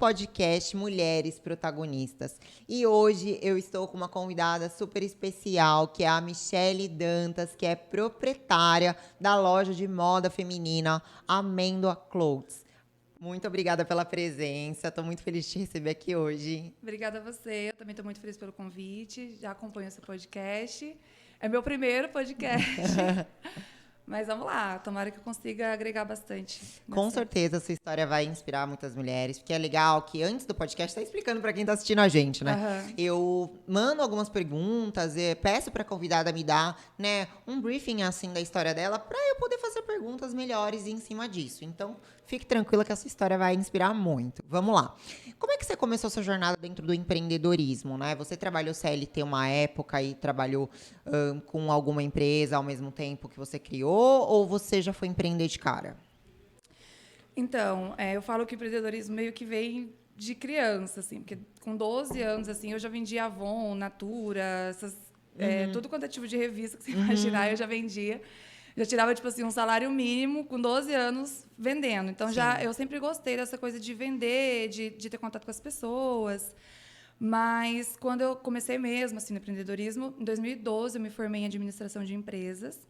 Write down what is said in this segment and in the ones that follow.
podcast Mulheres Protagonistas. E hoje eu estou com uma convidada super especial, que é a Michele Dantas, que é proprietária da loja de moda feminina Amêndoa Clothes. Muito obrigada pela presença, estou muito feliz de te receber aqui hoje. Obrigada a você, eu também estou muito feliz pelo convite, já acompanho esse podcast. É meu primeiro podcast. Mas vamos lá, tomara que eu consiga agregar bastante. Com certeza a sua história vai inspirar muitas mulheres, porque é legal que antes do podcast, tá explicando para quem tá assistindo a gente, né? Eu mando algumas perguntas, peço para a convidada me dar, né, um briefing assim da história dela, para eu poder fazer perguntas melhores em cima disso. Então, fique tranquila que a sua história vai inspirar muito. Vamos lá. Como é que você começou a sua jornada dentro do empreendedorismo, né? Você trabalhou CLT uma época e trabalhou com alguma empresa ao mesmo tempo que você criou, ou você já foi empreender de cara? Então, eu falo que o empreendedorismo meio que vem de criança, assim, porque com 12 anos, assim, eu já vendia Avon, Natura, tudo quanto é tipo de revista que você imaginar, eu já vendia. Já tirava, tipo assim, um salário mínimo com 12 anos vendendo. Então, eu sempre gostei dessa coisa de vender, de ter contato com as pessoas. Mas, quando eu comecei mesmo, assim, no empreendedorismo, em 2012, eu me formei em administração de empresas.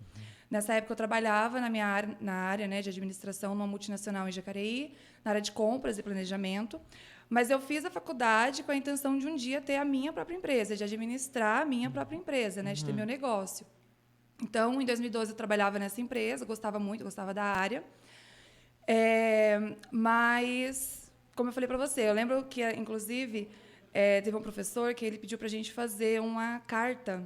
Nessa época, eu trabalhava na área, né, de administração numa multinacional em Jacareí, na área de compras e planejamento. Mas eu fiz a faculdade com a intenção de um dia ter a minha própria empresa, de administrar a minha própria empresa, né, de ter meu negócio. Então, em 2012, eu trabalhava nessa empresa, gostava muito, gostava da área. Mas, como eu falei para você, eu lembro que, inclusive, teve um professor que ele pediu para a gente fazer uma carta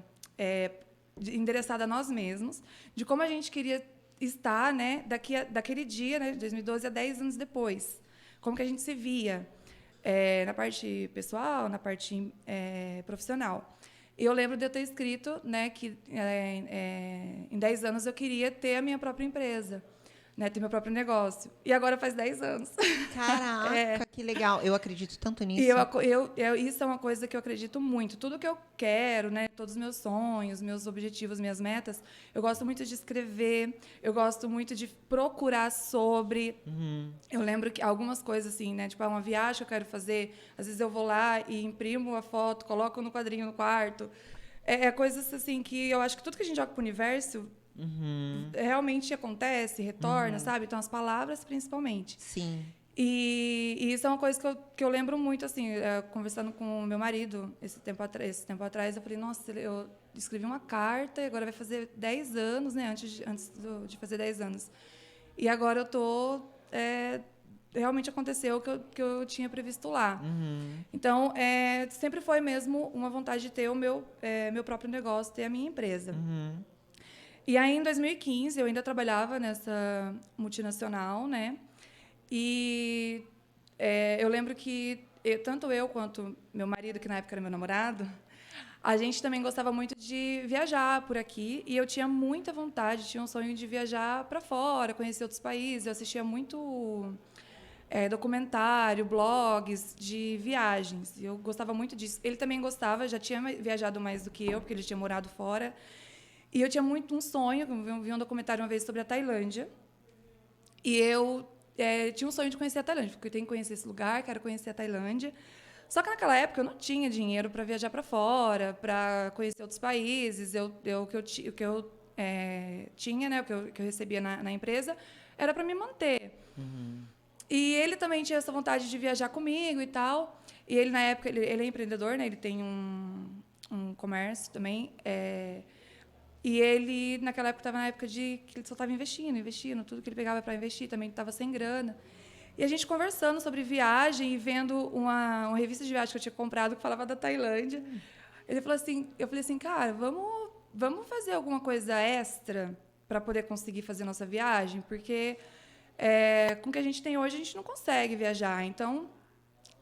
endereçada a nós mesmos, de como a gente queria estar, né, daquele dia, né, de 2012 a 10 anos depois. Como que a gente se via na parte pessoal, na parte profissional. E eu lembro de eu ter escrito, né, que em 10 anos eu queria ter a minha própria empresa, né, ter meu próprio negócio. E agora faz 10 anos. Caraca, que legal. Eu acredito tanto nisso. E isso é uma coisa que eu acredito muito. Tudo que eu quero, né, todos os meus sonhos, meus objetivos, minhas metas, eu gosto muito de escrever, eu gosto muito de procurar sobre. Eu lembro que algumas coisas assim, né, tipo, uma viagem que eu quero fazer, às vezes eu vou lá e imprimo a foto, coloco no quadrinho no quarto. Coisas assim que eu acho que tudo que a gente joga pro universo realmente acontece, retorna, sabe? Então, as palavras, principalmente. Sim. E isso é uma coisa que eu lembro muito, assim, conversando com o meu marido esse tempo atrás, eu falei, nossa, eu escrevi uma carta e agora vai fazer 10 anos, né, antes de fazer 10 anos. E agora eu tô... realmente aconteceu o que eu tinha previsto lá. Então, sempre foi mesmo uma vontade de ter o meu próprio negócio, ter a minha empresa. E aí, em 2015, eu ainda trabalhava nessa multinacional, né? E eu lembro que tanto eu quanto meu marido, que na época era meu namorado, a gente também gostava muito de viajar por aqui. E eu tinha muita vontade, tinha um sonho de viajar para fora, conhecer outros países. Eu assistia muito documentário, blogs de viagens. E eu gostava muito disso. Ele também gostava, já tinha viajado mais do que eu, porque ele tinha morado fora. E eu tinha muito um sonho, eu vi um documentário uma vez sobre a Tailândia. E eu tinha um sonho de conhecer a Tailândia, porque eu tenho que conhecer esse lugar, quero conhecer a Tailândia. Só que naquela época eu não tinha dinheiro para viajar para fora, para conhecer outros países. O que eu tinha, né, o que eu recebia na empresa, era para me manter. E ele também tinha essa vontade de viajar comigo e tal. E ele, na época, ele é empreendedor, né, ele tem um comércio também. E ele, naquela época, estava na época de que ele só estava investindo, tudo que ele pegava para investir, também estava sem grana. E a gente conversando sobre viagem e vendo uma revista de viagem que eu tinha comprado que falava da Tailândia. Ele falou assim, eu falei assim, cara, vamos fazer alguma coisa extra para poder conseguir fazer nossa viagem, porque com o que a gente tem hoje a gente não consegue viajar. Então,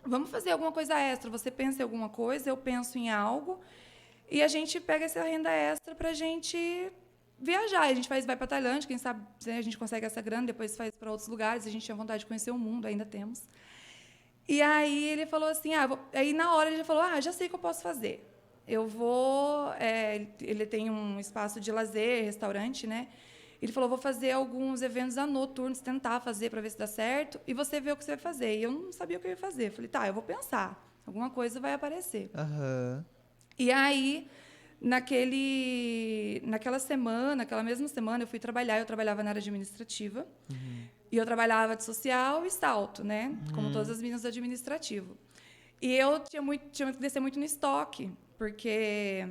vamos fazer alguma coisa extra. Você pensa em alguma coisa, eu penso em algo. E a gente pega essa renda extra para a gente viajar. A gente vai para a Tailândia, quem sabe a gente consegue essa grana, depois faz para outros lugares. A gente tinha vontade de conhecer o mundo, ainda temos. E aí ele falou assim, aí na hora ele já falou, já sei o que eu posso fazer. Eu vou... ele tem um espaço de lazer, restaurante, né? Ele falou, vou fazer alguns eventos noturnos, tentar fazer para ver se dá certo, e você vê o que você vai fazer. E eu não sabia o que eu ia fazer. Falei, tá, eu vou pensar. Alguma coisa vai aparecer. Aham. E aí, naquela semana, aquela mesma semana, eu fui trabalhar. Eu trabalhava na área administrativa. E eu trabalhava de social e salto, né? Como todas as meninas do administrativo. E eu tinha que descer muito no estoque, porque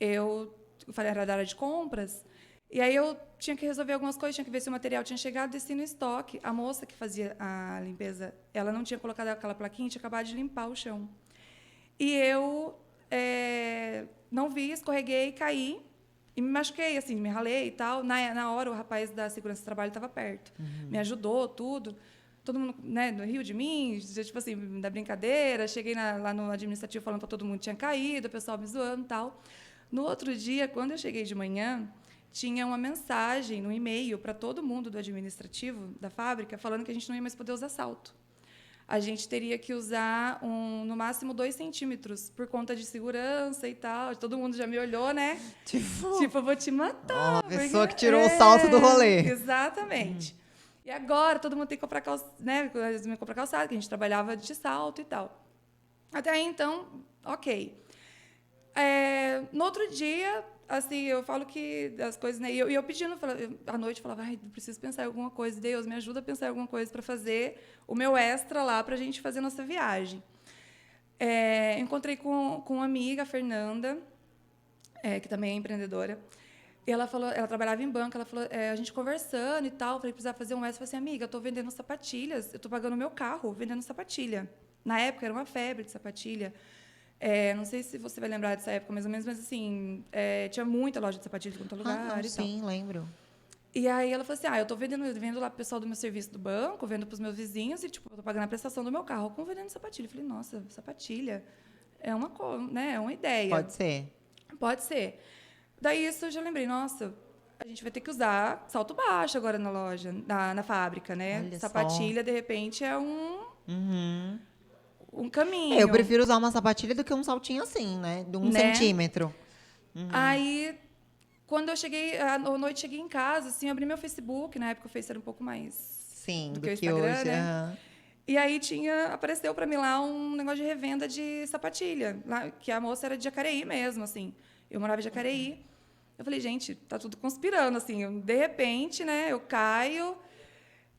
eu falei, era da área de compras. E aí eu tinha que resolver algumas coisas, tinha que ver se o material tinha chegado, desci no estoque. A moça que fazia a limpeza, ela não tinha colocado aquela plaquinha, tinha acabado de limpar o chão. E eu não vi, escorreguei, caí e me machuquei, assim, me ralei e tal. Na hora, o rapaz da segurança do trabalho estava perto. Me ajudou, tudo. Todo mundo, né, riu de mim, tipo assim, da brincadeira. Cheguei lá no administrativo falando para todo mundo que tinha caído, o pessoal me zoando e tal. No outro dia, quando eu cheguei de manhã, tinha uma mensagem no e-mail para todo mundo do administrativo da fábrica falando que a gente não ia mais poder usar salto. A gente teria que usar no máximo 2 centímetros por conta de segurança e tal. Todo mundo já me olhou, né? Tipo, eu vou te matar. Uma pessoa que tirou o salto do rolê. Exatamente. E agora todo mundo tem que comprar calçado, né? Comprar calçado, que a gente trabalhava de salto e tal. Até aí, então, ok. No outro dia, assim, eu falo que as coisas, né? E eu pedindo, à noite, eu falava, ai, preciso pensar em alguma coisa. Deus, me ajuda a pensar em alguma coisa para fazer o meu extra lá para a gente fazer a nossa viagem. Encontrei com uma amiga, a Fernanda, que também é empreendedora. E ela falou, ela trabalhava em banco, ela falou, a gente conversando e tal, falei, precisava fazer um extra. Eu falei assim, amiga, eu estou vendendo sapatilhas, eu estou pagando o meu carro vendendo sapatilha. Na época, era uma febre de sapatilha. Não sei se você vai lembrar dessa época, mais ou menos, mas assim, tinha muita loja de sapatilha em todo lugar e tal. Sim, lembro. E aí ela falou assim, eu tô vendo lá pro pessoal do meu serviço do banco, vendo pros meus vizinhos e, tipo, eu tô pagando a prestação do meu carro com vendendo sapatilha. Eu falei, nossa, sapatilha é uma ideia. Pode ser. Pode ser. Daí isso eu já lembrei, nossa, a gente vai ter que usar salto baixo agora na loja, na fábrica, né? Olha Sapatilha, só. de repente, é um Uhum. caminho. Eu prefiro usar uma sapatilha do que um saltinho assim, né? De 1 né? centímetro. Aí, quando eu cheguei, à noite cheguei em casa, assim, abri meu Facebook, na época o Face era um pouco mais Sim, do do que o que Instagram, hoje. né? Aham. E aí apareceu para mim lá um negócio de revenda de sapatilha, lá, que a moça era de Jacareí mesmo, assim. Eu morava em Jacareí. Eu falei, gente, tá tudo conspirando, assim. De repente, né, eu caio.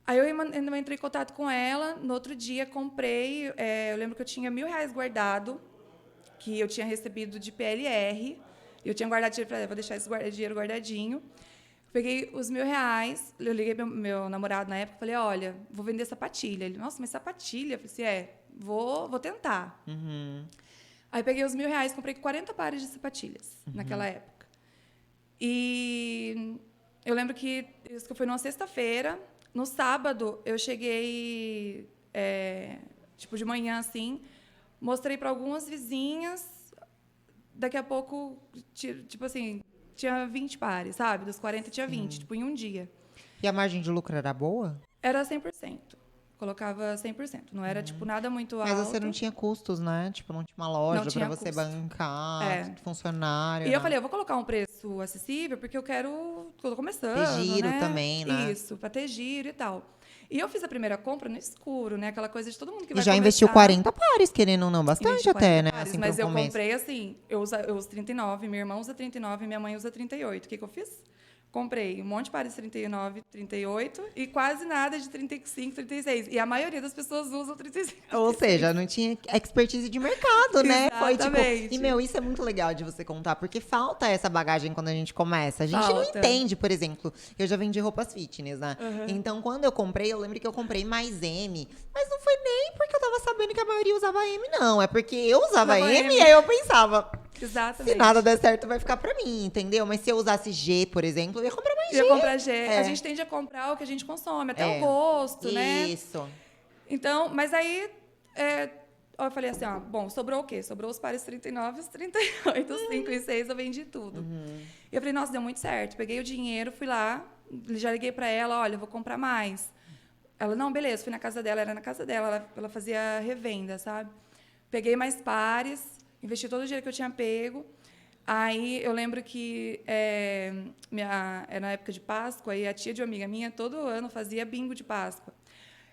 Aí eu ainda entrei em contato com ela. No outro dia, comprei. Eu lembro que eu tinha R$ 1.000 guardado, que eu tinha recebido de PLR. Eu tinha guardado dinheiro, falei, vou deixar esse dinheiro guardadinho. Peguei os R$ 1.000, eu liguei meu namorado na época, falei, olha, vou vender sapatilha. Ele, nossa, mas sapatilha? Eu falei assim, vou tentar. Aí peguei os R$ 1.000, comprei 40 pares de sapatilhas naquela época. E eu lembro que isso foi numa sexta-feira. No sábado, eu cheguei, tipo, de manhã, assim, mostrei para algumas vizinhas. Daqui a pouco, tipo assim, tinha 20 pares, sabe? Dos 40 tinha 20, tipo, em um dia. E a margem de lucro era boa? Era 100%. Colocava 100%. Não era, tipo, nada muito Mas alto. você não tinha custos, né? Tipo, não tinha uma loja Não tinha pra você custo. bancar, funcionário, E né? eu falei, eu vou colocar um preço acessível, porque eu tô começando, Ter giro né? também, né? Isso, para ter giro e tal. E eu fiz a primeira compra no escuro, né? Aquela coisa de todo mundo que E vai já começar. investiu 40 pares, querendo ou não, bastante Investi até, 40 né? pares, Assim, mas pro eu começo. comprei assim, eu uso 39, minha irmã usa 39, minha mãe usa 38. O que eu fiz? Comprei um monte de pares de 39, 38 e quase nada de 35, 36. E a maioria das pessoas usam 35. Ou seja, não tinha expertise de mercado, né? Foi tipo. Exatamente. E, meu, isso é muito legal de você contar, porque falta essa bagagem quando a gente começa. A gente não Falta. entende, por exemplo. Eu já vendi roupas fitness, né? Então, quando eu comprei, eu lembro que eu comprei mais M. Mas não foi nem porque eu tava sabendo que a maioria usava M, não. É porque eu usava M e aí eu pensava. Exatamente. Se nada der certo, vai ficar pra mim, entendeu? Mas se eu usasse G, por exemplo, eu ia comprar mais G. Ia comprar G. É. A gente tende a comprar o que a gente consome, até o gosto, né? Isso. Então, mas aí eu falei assim, bom, sobrou o quê? Sobrou os pares 39, os 38, os 5 e 6, eu vendi tudo. E eu falei, nossa, deu muito certo. Peguei o dinheiro, fui lá, já liguei pra ela, olha, eu vou comprar mais. Ela, não, beleza, fui na casa dela, era na casa dela, ela fazia revenda, sabe? Peguei mais pares, investi todo o dinheiro que eu tinha pego. Aí eu lembro que era na época de Páscoa e a tia de uma amiga minha todo ano fazia bingo de Páscoa.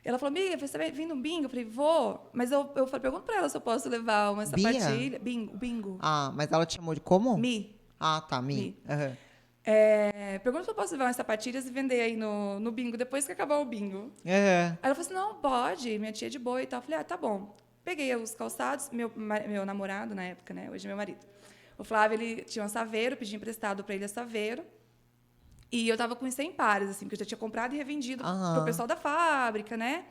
Ela falou, amiga, você vai vir no bingo? Eu falei, vou. Mas eu falei, pergunto pra ela se eu posso levar uma Bia? sapatilha. Bingo. Ah, mas ela te chamou de como? Mi. Ah, tá, Mi. Uhum. Pergunta se eu posso levar umas sapatilhas e vender aí no bingo, depois que acabar o bingo. Uhum. Aí ela falou assim, não, pode, minha tia é de boa e tal. Eu falei, tá bom. Peguei os calçados, meu namorado na época, né, hoje é meu marido. O Flávio, ele tinha um assaveiro, pedi emprestado para ele assaveiro. E eu tava com uns 100 pares, assim, porque eu já tinha comprado e revendido pro pessoal da fábrica, né?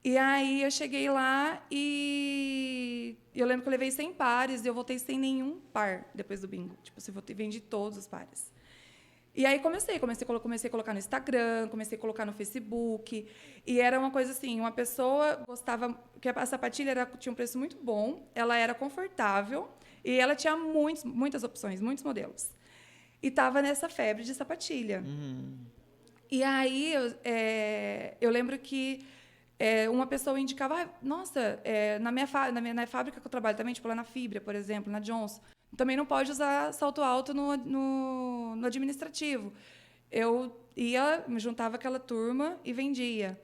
E aí eu cheguei lá e eu lembro que eu levei 100 pares e eu voltei sem nenhum par depois do bingo. Tipo, assim, vendi todos os pares. E aí comecei a colocar no Instagram, comecei a colocar no Facebook. E era uma coisa assim, uma pessoa gostava... Porque a sapatilha tinha um preço muito bom, ela era confortável e ela tinha muitas opções, muitos modelos. E estava nessa febre de sapatilha. E aí eu lembro que uma pessoa indicava, nossa, na fábrica que eu trabalho também, tipo lá na Fibra, por exemplo, na Johnson, também não pode usar salto alto no administrativo. Eu me juntava aquela turma e vendia.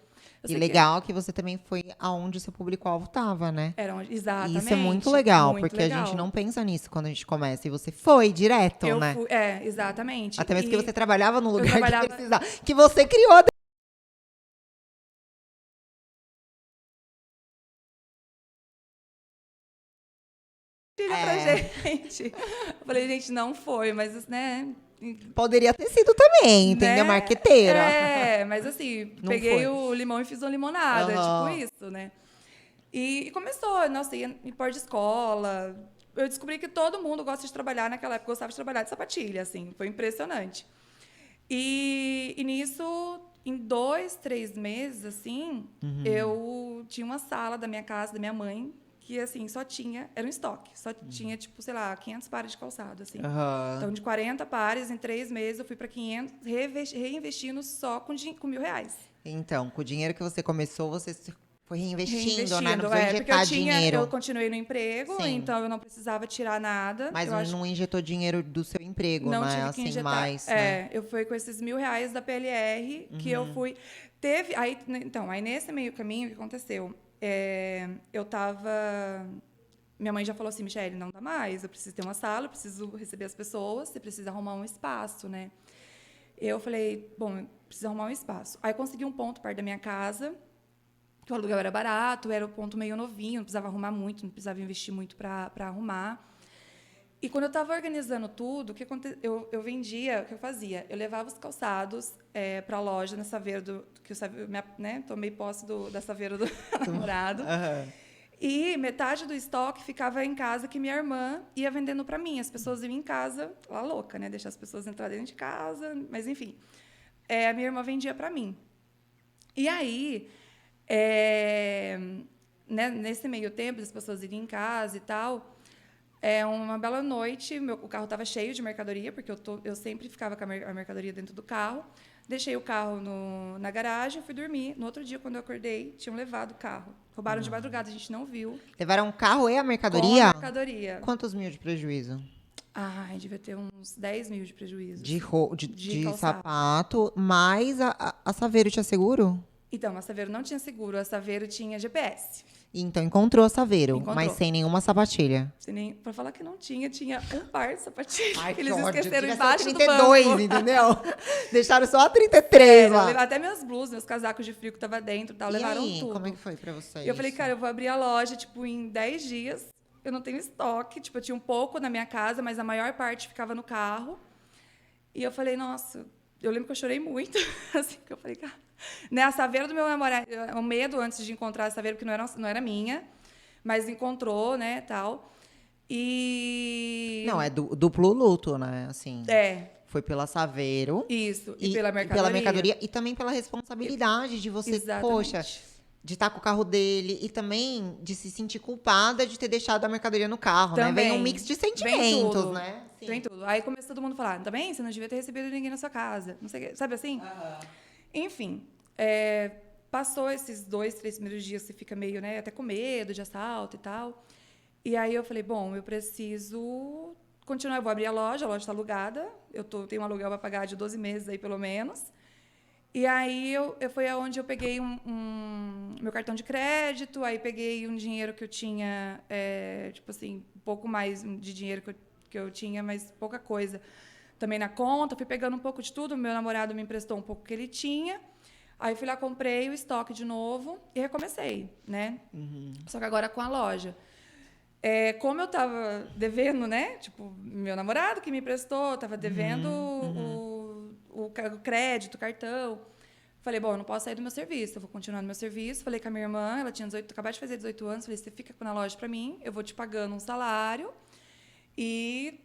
E legal que você também foi aonde o seu público-alvo estava, né? Exatamente. E isso é muito legal, porque legal. a gente não pensa nisso quando a gente começa. E você foi direto, né? Exatamente. Até mesmo que você trabalhava no lugar trabalhava... que precisava. Que você criou a pra gente. Eu falei, gente, não foi, mas, né... Poderia ter sido também, entendeu? Marqueteira. Mas assim, Não peguei foi. o limão e fiz uma limonada, tipo isso, né? E começou, nossa, ia em pôr de escola. Eu descobri que todo mundo gosta de trabalhar naquela época, gostava de trabalhar de sapatilha, assim, foi impressionante. E nisso, em 2, 3 meses, assim, eu tinha uma sala da minha casa, da minha mãe, que, assim, era um estoque. Só tinha, tipo, sei lá, 500 pares de calçado, assim. Então, de 40 pares, em 3 meses, eu fui para 500, reinvestindo só com R$1.000. Então, com o dinheiro que você começou, você foi reinvestindo, né? Não precisou porque injetar dinheiro. eu continuei no emprego, Sim. Então eu não precisava tirar nada. Mas não injetou dinheiro do seu emprego, não né? tive que injetar. Mais, né? Eu fui com esses R$1.000 da PLR, que eu fui... Aí nesse meio caminho, o que aconteceu? Eu tava... Minha mãe já falou assim, Michele, não dá mais, eu preciso ter uma sala, eu preciso receber as pessoas, você precisa arrumar um espaço, né? Eu falei, bom, eu preciso arrumar um espaço. Aí consegui um ponto perto da minha casa, que o aluguel era barato, era um ponto meio novinho, não precisava arrumar muito, não precisava investir muito para arrumar. E quando eu estava organizando tudo, eu vendia, o que eu fazia? Eu levava os calçados para a loja na Saveiro, tomei posse da Saveiro do namorado. E metade do estoque ficava em casa, que minha irmã ia vendendo para mim. As pessoas iam em casa, lá louca, né? Deixar as pessoas entrar dentro de casa, mas enfim. A minha irmã vendia para mim. E aí, né, nesse meio tempo, as pessoas irem em casa e tal, uma bela noite, o carro estava cheio de mercadoria, porque eu sempre ficava com a mercadoria dentro do carro. Deixei o carro na garagem, fui dormir. No outro dia, quando eu acordei, tinham levado o carro. Roubaram de madrugada, a gente não viu. Levaram o carro e a mercadoria? Com a mercadoria. Quantos mil de prejuízo? Ai, devia ter uns 10 mil de prejuízo. De sapato, mais a Saveiro tinha seguro? Então, a Saveiro não tinha seguro, a Saveiro tinha GPS. Então, encontrou a Saveiro, mas sem nenhuma sapatilha. Pra falar que não tinha um par de sapatilha. Ai, que eles esqueceram embaixo 32, do banco. Entendeu? Deixaram só a 33 lá. Até minhas blusas, meus casacos de frio que tava dentro, levaram tudo. Como é que foi pra você? E eu falei, cara, eu vou abrir a loja, em 10 dias. Eu não tenho estoque. Eu tinha um pouco na minha casa, mas a maior parte ficava no carro. E eu falei, nossa... Eu lembro que eu chorei muito, assim, que eu falei, cara... Né, a Saveiro do meu namorado, o medo antes de encontrar a Saveiro, porque não era minha, mas encontrou, né, tal. E... Não, é duplo luto, né, assim. Foi pela Saveiro. Isso, e pela mercadoria. E também pela responsabilidade de você, Exatamente. Poxa, de estar com o carro dele e também de se sentir culpada de ter deixado a mercadoria no carro, também. né? Vem um mix de sentimentos, né? Sim. Vem tudo. Aí começou todo mundo a falar, tá bem? Você não devia ter recebido ninguém na sua casa. Não sei o quê. Sabe assim? Enfim, passou esses 2, 3 primeiros dias, você fica meio, né, até com medo de assalto e tal. E aí eu falei, bom, eu preciso continuar, eu vou abrir a loja está alugada, tenho um aluguel para pagar de 12 meses aí, pelo menos. E aí foi onde eu peguei meu cartão de crédito, aí peguei um dinheiro que eu tinha, tipo assim, um pouco mais de dinheiro que eu tinha, mas pouca coisa também na conta. Fui pegando um pouco de tudo, meu namorado me emprestou um pouco que ele tinha. Aí fui lá, comprei o estoque de novo e recomecei, né? Só que agora com a loja. Como eu estava devendo, né? Tipo, meu namorado que me emprestou, estava devendo o crédito, o cartão. Falei, bom, eu não posso sair do meu serviço, eu vou continuar no meu serviço. Falei com a minha irmã, ela tinha acabado de fazer 18 anos. Falei, você fica na loja para mim, eu vou te pagando um salário e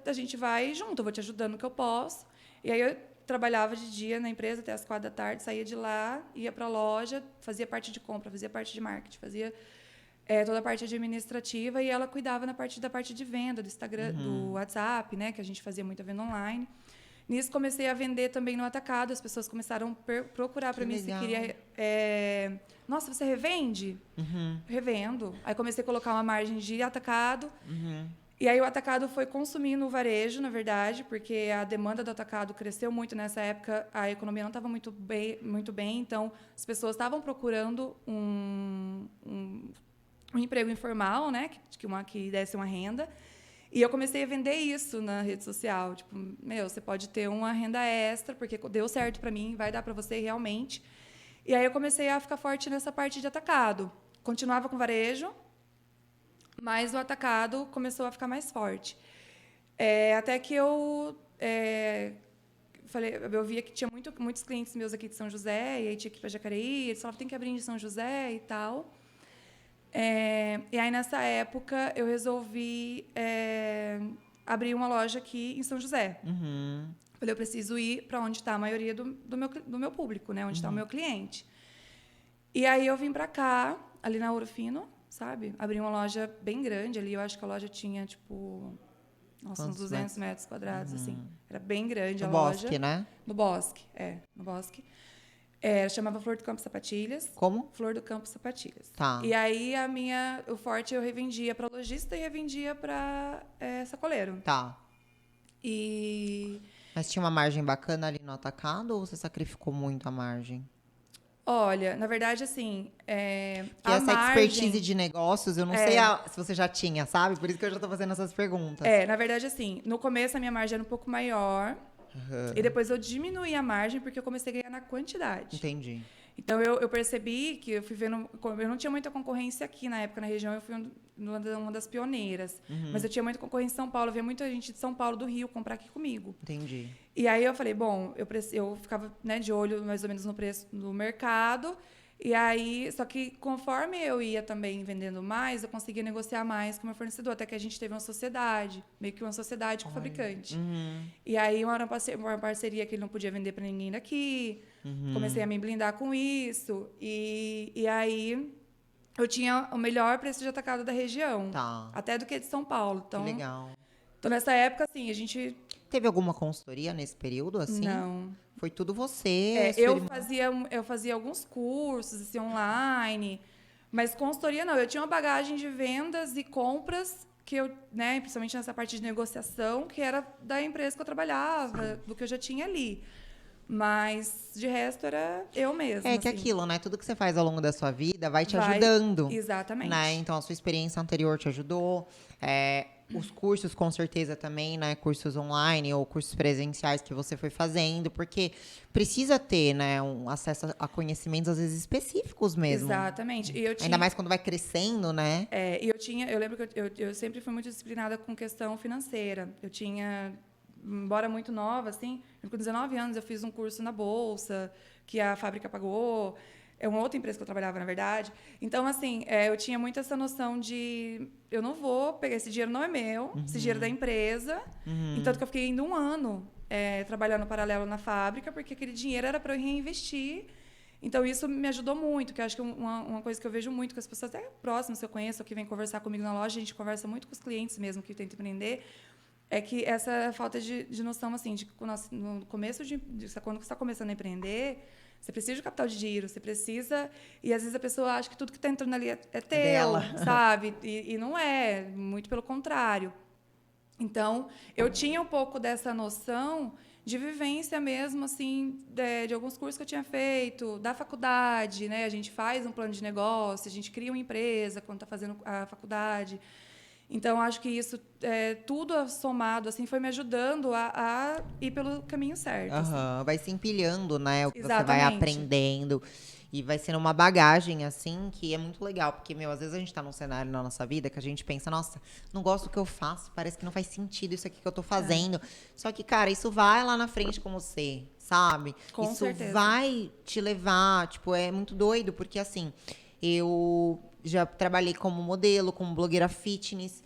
a gente vai junto, eu vou te ajudando no que eu posso. E aí eu trabalhava de dia na empresa até as 4 da tarde, saía de lá, ia para a loja, fazia parte de compra, fazia parte de marketing, fazia toda a parte administrativa, e ela cuidava da parte de venda do Instagram, do WhatsApp, né, que a gente fazia muita venda online. Nisso comecei a vender também no atacado, as pessoas começaram a procurar para mim se queria. Nossa, você revende? Revendo. Aí comecei a colocar uma margem de atacado. E aí o atacado foi consumindo o varejo, na verdade, porque a demanda do atacado cresceu muito nessa época, a economia não estava muito bem, então as pessoas estavam procurando um emprego informal, né, que desse uma renda. E eu comecei a vender isso na rede social. Tipo, você pode ter uma renda extra, porque deu certo para mim, vai dar para você realmente. E aí eu comecei a ficar forte nessa parte de atacado. Continuava com varejo, mas o atacado começou a ficar mais forte. Até que eu via que tinha muitos clientes meus aqui de São José, e aí tinha que ir para Jacareí, eles falavam, tem que abrir em São José e tal. E aí, nessa época, eu resolvi abrir uma loja aqui em São José. Falei, eu preciso ir para onde está a maioria do meu público, né? Onde está o meu cliente. E aí, eu vim para cá, ali na Ouro Fino, sabe? Abri uma loja bem grande ali. Eu acho que a loja tinha, tipo... Nossa, uns 200 metros quadrados, assim. Era bem grande a loja. No Bosque, né? No Bosque, no Bosque. Chamava Flor do Campo Sapatilhas. Como? Flor do Campo Sapatilhas. Tá. E aí, o forte eu revendia para lojista e revendia para sacoleiro. Tá. Mas tinha uma margem bacana ali no atacado ou você sacrificou muito a margem? Olha, na verdade, assim... expertise de negócios, eu não sei se você já tinha, sabe? Por isso que eu já tô fazendo essas perguntas. Na verdade, assim, no começo a minha margem era um pouco maior. E depois eu diminuí a margem porque eu comecei a ganhar na quantidade. Entendi. Então, eu percebi que eu fui vendo... Eu não tinha muita concorrência aqui na época, na região. Eu fui uma das pioneiras. Mas eu tinha muita concorrência em São Paulo. Eu via muita gente de São Paulo, do Rio, comprar aqui comigo. Entendi. E aí, eu falei, bom, eu ficava, né, de olho mais ou menos no preço do mercado. E aí, só que conforme eu ia também vendendo mais, eu conseguia negociar mais com o meu fornecedor. Até que a gente teve uma sociedade, meio que uma sociedade com o fabricante. E aí, uma parceria que ele não podia vender para ninguém daqui. Comecei a me blindar com isso. E aí, eu tinha o melhor preço de atacado da região. Tá. Até do que de São Paulo. Então, que legal. Então, nessa época, assim, a gente... Teve alguma consultoria nesse período, assim? Não. Foi tudo você? Eu fazia alguns cursos, assim, online. Mas consultoria, não. Eu tinha uma bagagem de vendas e compras que eu, né, principalmente nessa parte de negociação, que era da empresa que eu trabalhava, do que eu já tinha ali. Mas, de resto, era eu mesma. Que assim. aquilo, né? Tudo que você faz ao longo da sua vida vai te ajudando. Exatamente. Né? Então, a sua experiência anterior te ajudou. Os cursos, com certeza, também, né? Cursos online ou cursos presenciais que você foi fazendo. Porque precisa ter, né? Um acesso a conhecimentos, às vezes, específicos mesmo. Exatamente. Ainda mais quando vai crescendo, né? Eu lembro que eu sempre fui muito disciplinada com questão financeira. Eu tinha... Embora muito nova, assim, com 19 anos eu fiz um curso na Bolsa, que a fábrica pagou, é uma outra empresa que eu trabalhava, na verdade. Então, assim, eu tinha muito essa noção de, eu não vou pegar, esse dinheiro não é meu, esse dinheiro é da empresa. Então, que eu fiquei indo um ano trabalhando paralelo na fábrica, porque aquele dinheiro era para eu reinvestir. Então, isso me ajudou muito, que eu acho que uma coisa que eu vejo muito com as pessoas, até próximas que eu conheço, que vêm conversar comigo na loja, a gente conversa muito com os clientes mesmo que tentam empreender, é que essa falta de noção, assim, de no começo quando você está começando a empreender, você precisa de capital de giro, você precisa... E, às vezes, a pessoa acha que tudo que está entrando ali é teu, dela. sabe? E não é, muito pelo contrário. Então, eu tinha um pouco dessa noção de vivência mesmo, assim, de alguns cursos que eu tinha feito, da faculdade, né? A gente faz um plano de negócio, a gente cria uma empresa quando está fazendo a faculdade. Então, acho que isso, tudo somado, assim, foi me ajudando a ir pelo caminho certo. Assim. Vai se empilhando, né? O que você vai Exatamente. aprendendo. E vai sendo uma bagagem, assim, que é muito legal. Porque, às vezes a gente tá num cenário na nossa vida que a gente pensa, nossa, não gosto do que eu faço, parece que não faz sentido isso aqui que eu tô fazendo. Só que, cara, isso vai lá na frente com você, sabe? Com isso certeza. vai te levar, tipo, é muito doido, porque assim, eu já trabalhei como modelo, como blogueira fitness.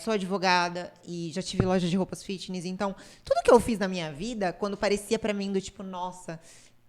Sou advogada e já tive loja de roupas fitness. Então, tudo que eu fiz na minha vida, quando parecia pra mim do tipo, nossa,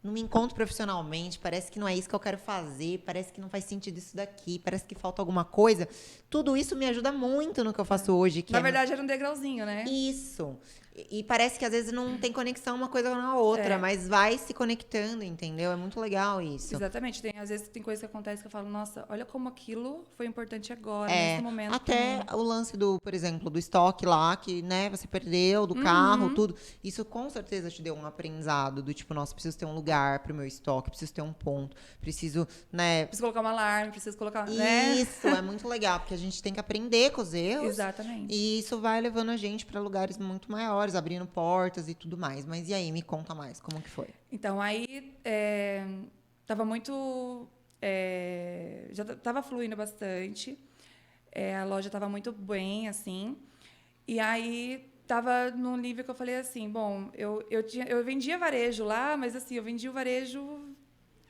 não me encontro profissionalmente, parece que não é isso que eu quero fazer, parece que não faz sentido isso daqui, parece que falta alguma coisa. Tudo isso me ajuda muito no que eu faço hoje. Que Na verdade, era um degrauzinho, né? Isso. E parece que às vezes não tem conexão uma coisa na outra, mas vai se conectando, entendeu? É muito legal isso. Exatamente. Às vezes tem coisas que acontecem que eu falo, nossa, olha como aquilo foi importante agora, nesse momento. Até o lance do, por exemplo, do estoque lá, que, né, você perdeu, do carro, tudo. Isso com certeza te deu um aprendizado do tipo, nossa, preciso ter um lugar pro meu estoque, preciso ter um ponto, preciso, né? Preciso colocar um alarme, preciso colocar. Isso, é muito legal, porque a gente tem que aprender com os erros. Exatamente. E isso vai levando a gente para lugares muito maiores, abrindo portas e tudo mais. Mas e aí, me conta mais, como que foi? Então, aí tava muito. Já tava fluindo bastante. A loja tava muito bem, assim. E aí tava num nível que eu falei assim, bom, eu vendia varejo lá, mas assim, eu vendia o varejo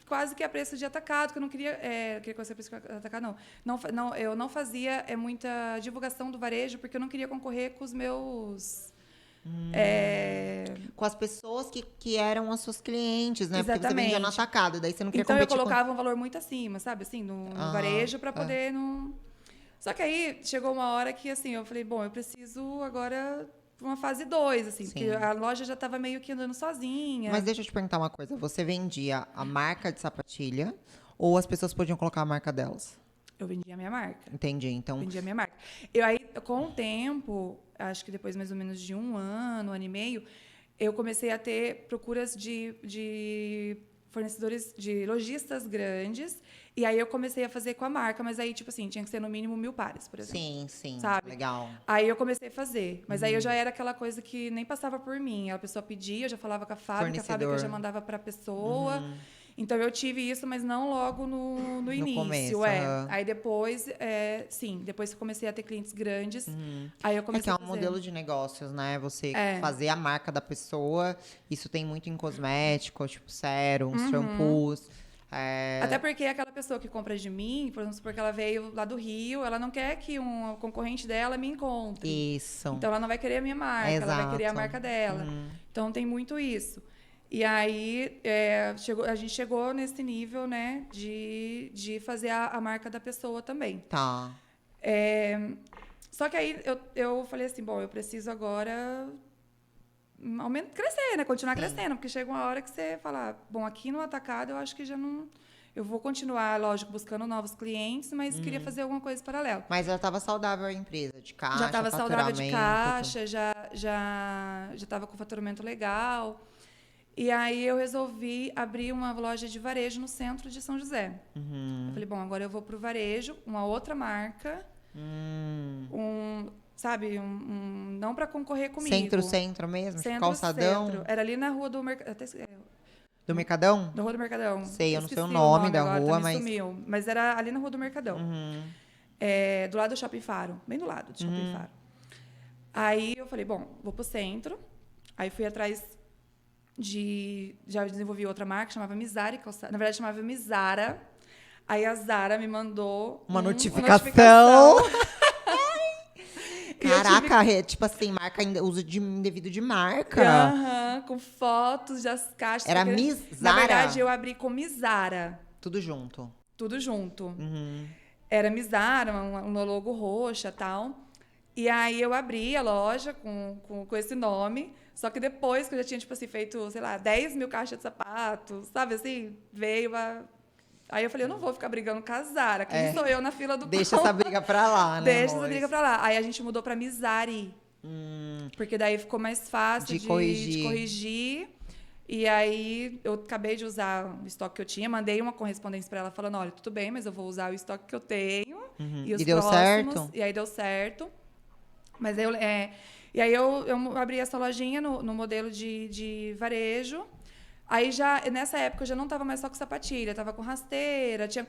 quase que a preço de atacado, que eu não queria que fosse a preço de atacado, não. Eu não fazia muita divulgação do varejo, porque eu não queria concorrer com os meus... Com as pessoas que eram as suas clientes, né? Exatamente. Porque você vendia no atacado, daí você não queria então eu competir colocava um valor muito acima, sabe? Assim, no varejo, para poder não... Só que aí chegou uma hora que, assim, eu falei, bom, eu preciso agora uma fase 2, assim, porque a loja já estava meio que andando sozinha. Mas deixa eu te perguntar uma coisa. Você vendia a marca de sapatilha ou as pessoas podiam colocar a marca delas? Eu vendia a minha marca. Entendi, então... Vendia a minha marca. Eu aí, com o tempo, acho que depois mais ou menos de um ano e meio, eu comecei a ter procuras de fornecedores, de lojistas grandes, e aí eu comecei a fazer com a marca, mas aí, tipo assim, tinha que ser no mínimo 1.000 pares, por exemplo. Sim, sabe? Legal. Aí eu comecei a fazer, mas aí eu já era aquela coisa que nem passava por mim. A pessoa pedia, eu já falava com a fábrica já mandava para a pessoa. Então eu tive isso, mas não logo no início. Começo, Aí depois, depois que eu comecei a ter clientes grandes, aí eu comecei que é um modelo de negócios, né? Você fazer a marca da pessoa. Isso tem muito em cosméticos, tipo sérums, shampoos. Até porque aquela pessoa que compra de mim, por exemplo, porque ela veio lá do Rio, ela não quer que um concorrente dela me encontre. Isso. Então ela não vai querer a minha marca, ela vai querer a marca dela. Então tem muito isso. E aí a gente chegou nesse nível, né, de fazer a marca da pessoa também. Tá. Só que aí eu falei assim, bom, eu preciso agora crescer, né? Continuar crescendo, porque chega uma hora que você fala, bom, aqui no atacado eu acho que já não... Eu vou continuar, lógico, buscando novos clientes, mas queria fazer alguma coisa paralela. Mas já estava saudável a empresa, de caixa, já estava saudável de caixa, tudo. já estava com faturamento legal. E aí eu resolvi abrir uma loja de varejo no centro de São José. Eu falei, bom, agora eu vou pro varejo, uma outra marca, sabe, não para concorrer comigo. Centro mesmo? Centro, calçadão? Centro. Era ali na rua do Mercadão. Do Mercadão? Da Rua do Mercadão. Sei, eu não sei o nome da agora, rua, me mas... sumiu. Mas era ali na Rua do Mercadão. Do lado do Shopping Faro. Bem do lado do Shopping Faro. Aí eu falei, bom, vou pro centro. Aí fui atrás já desenvolvi outra marca, chamava Mizari. Na verdade, chamava Mizara. Aí a Zara me mandou uma notificação. Caraca, tipo assim, marca uso indevido de marca. Com fotos das caixas. Era Mizara? Na verdade, eu abri com Mizara. Tudo junto. Tudo junto. Era Mizara, uma logo roxa e tal. E aí eu abri a loja com esse nome. Só que depois que eu já tinha, tipo assim, feito, sei lá, 10 mil caixas de sapatos, sabe assim? Veio a... Aí eu falei, eu não vou ficar brigando com a Zara. Quem sou eu na fila do pão? Deixa essa briga pra lá, né, Deixa essa briga pra lá. Aí a gente mudou pra Mizari. Porque daí ficou mais fácil De de corrigir. corrigir. E aí, eu acabei de usar o estoque que eu tinha. Mandei uma correspondência para ela falando, olha, tudo bem, mas eu vou usar o estoque que eu tenho. E os E deu próximos. certo? E aí, deu certo. Mas e aí, eu abri essa lojinha no modelo de varejo. Aí, nessa época, eu já não estava mais só com sapatilha. Estava com rasteira, tinha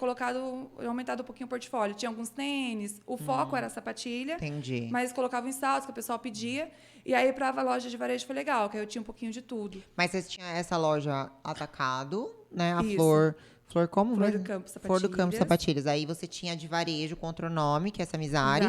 aumentado um pouquinho o portfólio. Tinha alguns tênis. O foco era a sapatilha. Entendi. Mas colocava em saltos, que o pessoal pedia. E aí, para a loja de varejo foi legal, que aí eu tinha um pouquinho de tudo. Mas você tinha essa loja atacado, né? A Isso. Flor como Flor mesmo? do Campo Flor do Campo Sapatilhas. Sapatilhas. Aí você tinha de varejo com outro nome, que é essa Mizari.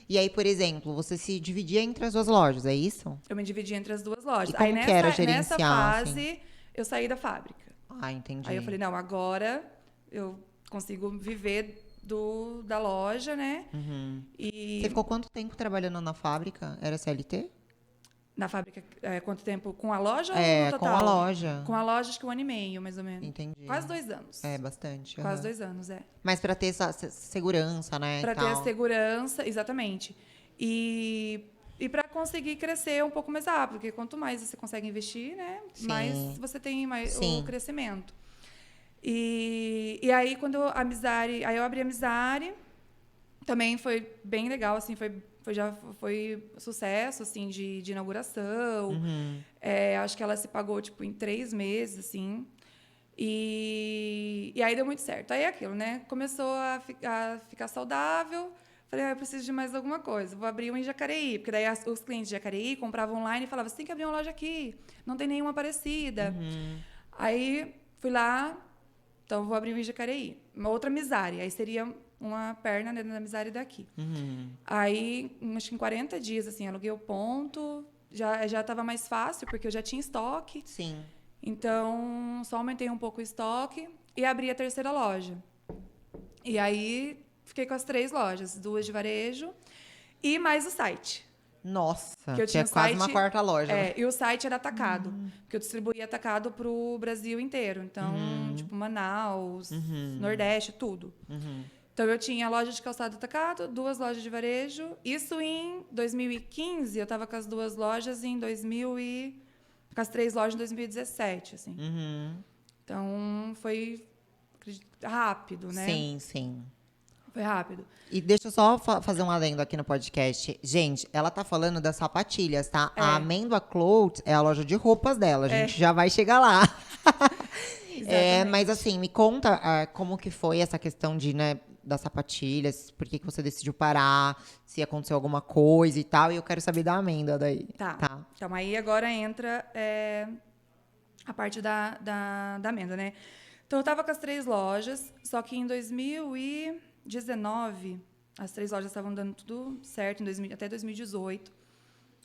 E aí, por exemplo, você se dividia entre as duas lojas, é isso? Eu me dividi entre as duas lojas. E como aí que era nessa gerenciar, fase, assim? eu saí da fábrica. Ah, entendi. Aí eu falei, não, agora eu consigo viver da loja, né? E Você ficou quanto tempo trabalhando na fábrica? Era CLT? na fábrica, quanto tempo? Com a loja ou É, no com total? a loja. Com a loja, acho que 1 ano e meio, mais ou menos. Entendi. Quase 2 anos. É, bastante. Quase 2 anos, Mas pra ter essa segurança, né? Para e ter a tal. segurança, exatamente. E para conseguir crescer um pouco mais rápido, porque quanto mais você consegue investir, né, Sim. mais você tem mais Sim. o crescimento. E aí quando aí eu abri a Mizari, também foi bem legal, assim, já foi sucesso, assim, de inauguração. Acho que ela se pagou, tipo, em 3 meses, assim. E aí deu muito certo. Aí é aquilo, né? Começou a ficar saudável. Falei, eu preciso de mais alguma coisa. Vou abrir uma em Jacareí. Porque daí os clientes de Jacareí compravam online e falavam, você tem que abrir uma loja aqui. Não tem nenhuma parecida. Aí fui lá, então vou abrir uma em Jacareí. Uma outra Mizari. Aí seria uma perna dentro da Mizari daqui. Aí, acho que em 40 dias, assim, aluguei o ponto. Já estava mais fácil, porque eu já tinha estoque. Sim. Então, só aumentei um pouco o estoque e abri a terceira loja. E aí, fiquei com as 3 lojas, 2 de varejo e mais o site. Nossa, Que eu tinha é quase uma quarta loja. Né? E o site era atacado, porque eu distribuía atacado para o Brasil inteiro. Então, tipo, Manaus, Nordeste, tudo. Então, eu tinha a loja de calçado atacado, 2 lojas de varejo. Isso em 2015, eu estava com as 2 lojas com as 3 lojas em 2017, assim. Então, foi rápido, né? Sim, sim. Foi rápido. E deixa eu só fazer um adendo aqui no podcast. Gente, ela tá falando das sapatilhas, tá? A Amêndoa Clothes é a loja de roupas dela. A gente já vai chegar lá. Mas assim, me conta como que foi essa questão das sapatilhas. Por que você decidiu parar? Se aconteceu alguma coisa e tal. E eu quero saber da amêndoa daí. Tá. Então, aí agora entra a parte da amêndoa, né? Então, eu tava com as 3 lojas, só que em 2019, as 3 lojas estavam dando tudo certo, até 2018.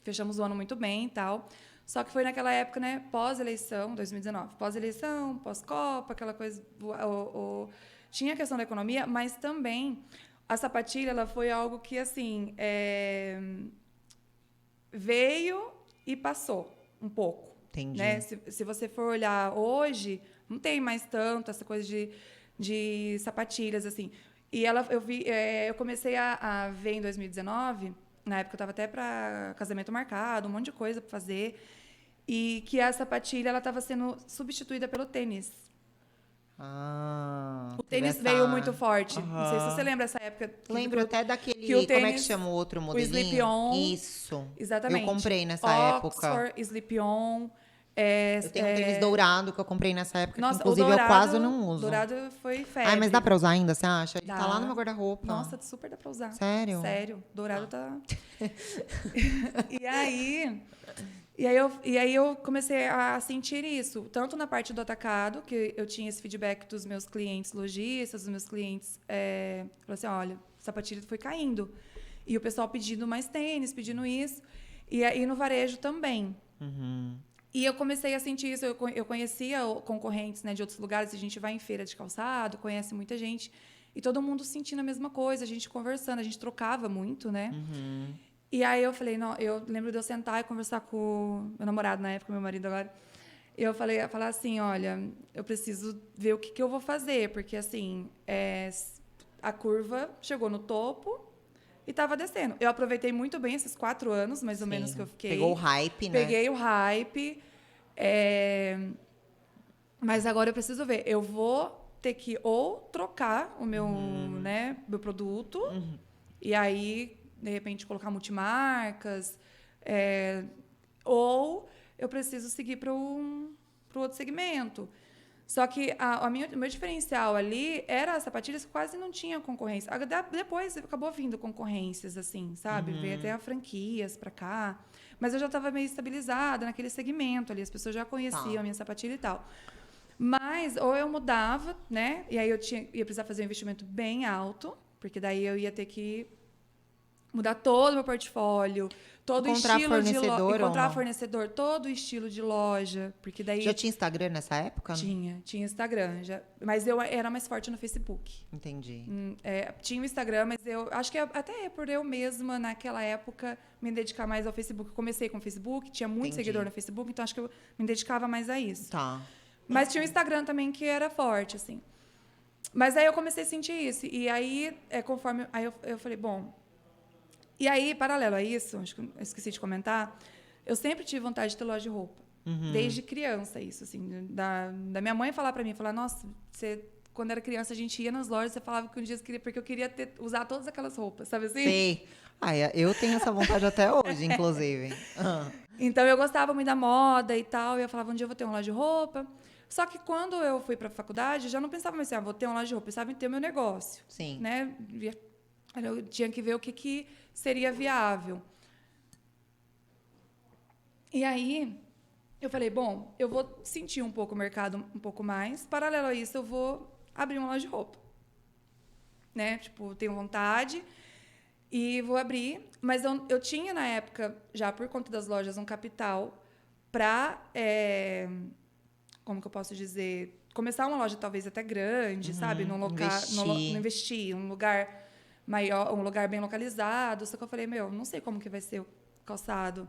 Fechamos o ano muito bem e tal. Só que foi naquela época, né, pós-eleição, 2019. Pós-eleição, pós-Copa, aquela coisa... Tinha a questão da economia, mas também a sapatilha ela foi algo que, assim, veio e passou um pouco. Entendi. Né? Se você for olhar hoje, não tem mais tanto essa coisa de sapatilhas, assim. E eu comecei a ver em 2019, na época eu estava até para casamento marcado, um monte de coisa para fazer, e que a sapatilha ela estava sendo substituída pelo tênis. O tênis veio muito forte. Não sei se você lembra dessa época. Lembro até daquele... Que o tênis, como é que chama o outro modelinho? O Slip-On. Isso. Exatamente. Eu comprei nessa Oxford, época. Slip-On. Eu tenho um tênis dourado que eu comprei nessa época, Nossa, que inclusive eu quase não uso. Dourado foi febre. Ai, mas dá pra usar ainda, você acha? Ele Dá. tá lá no meu guarda-roupa. Nossa, super dá pra usar. Sério? Sério. Dourado tá... E aí eu comecei a sentir isso, tanto na parte do atacado, que eu tinha esse feedback dos meus clientes lojistas, dos meus clientes, falaram assim, olha, sapatilha foi caindo. E o pessoal pedindo mais tênis, pedindo isso. E aí no varejo também. E eu comecei a sentir isso. Eu conhecia concorrentes, né, de outros lugares. A gente vai em feira de calçado, conhece muita gente. E todo mundo sentindo a mesma coisa, a gente conversando, a gente trocava muito, né? E aí eu falei, não, eu lembro de eu sentar e conversar com o meu namorado na época, meu marido agora. E eu falar assim, olha, eu preciso ver o que eu vou fazer, porque assim, a curva chegou no topo, e tava descendo. Eu aproveitei muito bem esses 4 anos, mais ou menos, que eu fiquei. Pegou o hype, né? Peguei o hype. Mas agora eu preciso ver. Eu vou ter que ou trocar o meu, né, meu produto, e aí, de repente, colocar multimarcas, ou eu preciso seguir para o outro segmento. Só que o meu diferencial ali era as sapatilhas que quase não tinha concorrência. Depois acabou vindo concorrências, assim, sabe? Veio até franquias para cá. Mas eu já estava meio estabilizada naquele segmento ali. As pessoas já conheciam a minha sapatilha e tal. Mas, ou eu mudava, né? E aí ia precisar fazer um investimento bem alto, porque daí eu ia ter que mudar todo o meu portfólio, todo o estilo de loja. Encontrar fornecedor, todo o estilo de loja. Porque daí. Já tinha Instagram nessa época? Tinha Instagram. Mas eu era mais forte no Facebook. Entendi. Tinha o Instagram, mas eu acho que até por eu mesma, naquela época, me dedicar mais ao Facebook. Eu comecei com o Facebook, tinha muito seguidor no Facebook, então acho que eu me dedicava mais a isso. Tá. Mas tinha o Instagram também, que era forte, assim. Mas aí eu comecei a sentir isso. E aí, conforme... Aí eu falei, bom... E aí, paralelo a isso, acho que eu esqueci de comentar, eu sempre tive vontade de ter loja de roupa. Desde criança, isso, assim. Da minha mãe falar pra mim, falar, nossa, quando era criança, a gente ia nas lojas, você falava que um dia você queria... Porque eu queria usar todas aquelas roupas, sabe assim? Sei. Eu tenho essa vontade até hoje, inclusive. Então, eu gostava muito da moda e tal. E eu falava, um dia eu vou ter uma loja de roupa. Só que quando eu fui para a faculdade, eu já não pensava mais assim, vou ter uma loja de roupa. Eu pensava em ter o meu negócio. Sim. Né? Eu tinha que ver o que seria viável. E aí, eu falei, bom, eu vou sentir um pouco o mercado um pouco mais. Paralelo a isso, eu vou abrir uma loja de roupa. Né? Tipo, tenho vontade e vou abrir. Mas eu tinha, na época, já por conta das lojas, um capital para... como que eu posso dizer? Começar uma loja talvez até grande, sabe? Num lugar, investir, um lugar maior, um lugar bem localizado. Só que eu falei, não sei como que vai ser o calçado.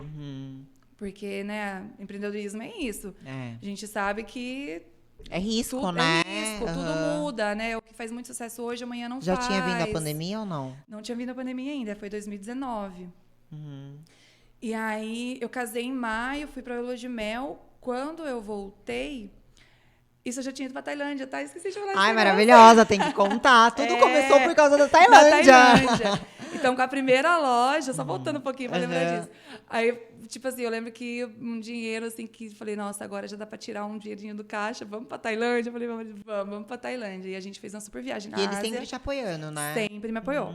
Porque, né, empreendedorismo é isso. A gente sabe que é risco, né? É risco, tudo muda, né? O que faz muito sucesso hoje, amanhã não faz. Já tinha vindo a pandemia ou não? Não tinha vindo a pandemia ainda, foi 2019. E aí, eu casei em maio, fui para a lua de mel. Quando eu voltei, isso eu já tinha ido pra Tailândia, tá? Esqueci de falar isso. Ai, maravilhosa, tem que contar. Tudo começou por causa da Tailândia. Então, com a primeira loja, só voltando um pouquinho pra lembrar disso. Aí, tipo assim, eu lembro que um dinheiro, assim, que falei, nossa, agora já dá pra tirar um dinheirinho do caixa, vamos pra Tailândia. Eu falei, vamos pra Tailândia. E a gente fez uma super viagem na Ásia. E ele sempre te apoiando, né? Sempre me apoiou.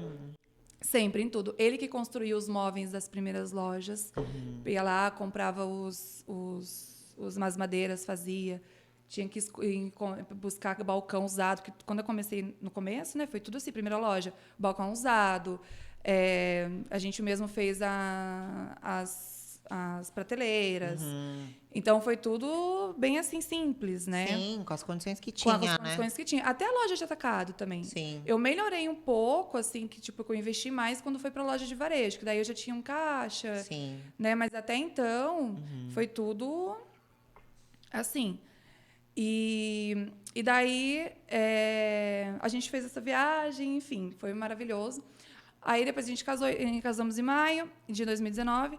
Sempre, em tudo. Ele que construiu os móveis das primeiras lojas. Ia lá, comprava as madeiras, fazia. Tinha que buscar balcão usado. Porque quando eu comecei no começo, né, foi tudo assim, primeira loja, balcão usado. A gente mesmo fez as prateleiras. Então, foi tudo bem assim, simples, né? Sim, com as condições que tinha, com as condições que tinha. Até a loja de atacado também. Sim. Eu melhorei um pouco, assim, que tipo, eu investi mais quando foi para a loja de varejo, que daí eu já tinha um caixa. Sim. Né? Mas até então, foi tudo assim. E daí, a gente fez essa viagem, enfim, foi maravilhoso. Aí, depois a gente casamos em maio de 2019.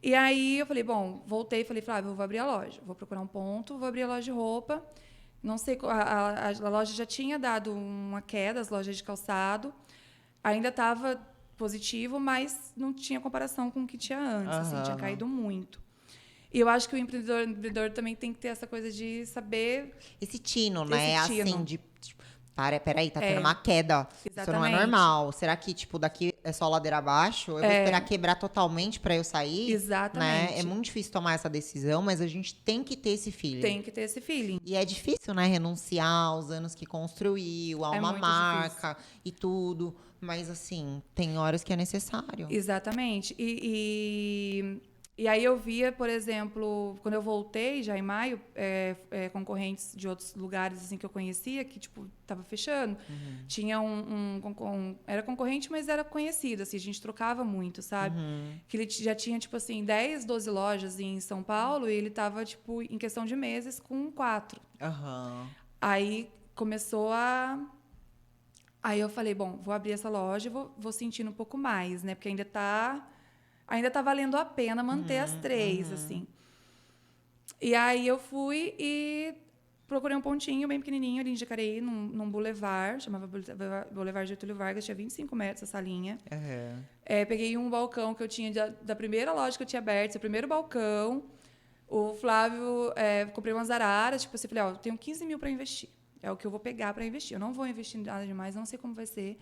E aí, eu falei, bom, voltei e falei, Flávia, eu vou abrir a loja. Vou procurar um ponto, vou abrir a loja de roupa. Não sei, a loja já tinha dado uma queda, as lojas de calçado. Ainda estava positivo, mas não tinha comparação com o que tinha antes. Assim, tinha caído muito. E eu acho que o empreendedor também tem que ter essa coisa de saber... Esse tino, né? Esse tino. Assim, peraí, tá tendo uma queda. Exatamente. Isso não é normal. Será que, tipo, daqui é só ladeira abaixo? Eu vou esperar quebrar totalmente pra eu sair? Exatamente. Né? É muito difícil tomar essa decisão, mas a gente tem que ter esse feeling. Tem que ter esse feeling. E é difícil, né? Renunciar aos anos que construiu, a uma marca e tudo. Mas, assim, tem horas que é necessário. Exatamente. E aí eu via, por exemplo, quando eu voltei já em maio, concorrentes de outros lugares assim que eu conhecia que tipo tava fechando. Tinha era concorrente, mas era conhecido, assim, a gente trocava muito, sabe? Que ele já tinha tipo assim 10, 12 lojas em São Paulo e ele tava tipo em questão de meses com 4. Aí começou a Aí eu falei, bom, vou abrir essa loja e vou sentindo um pouco mais, né? Porque ainda tá valendo a pena manter as 3, assim. E aí eu fui e procurei um pontinho bem pequenininho ali em Jacareí, num boulevard, chamava Boulevard Getúlio Vargas, tinha 25 metros essa linha. Peguei um balcão que eu tinha da primeira loja que eu tinha aberto, esse primeiro balcão. O Flávio, comprei umas araras, tipo assim, falei, eu tenho 15 mil para investir. É o que eu vou pegar para investir. Eu não vou investir em nada demais, não sei como vai ser.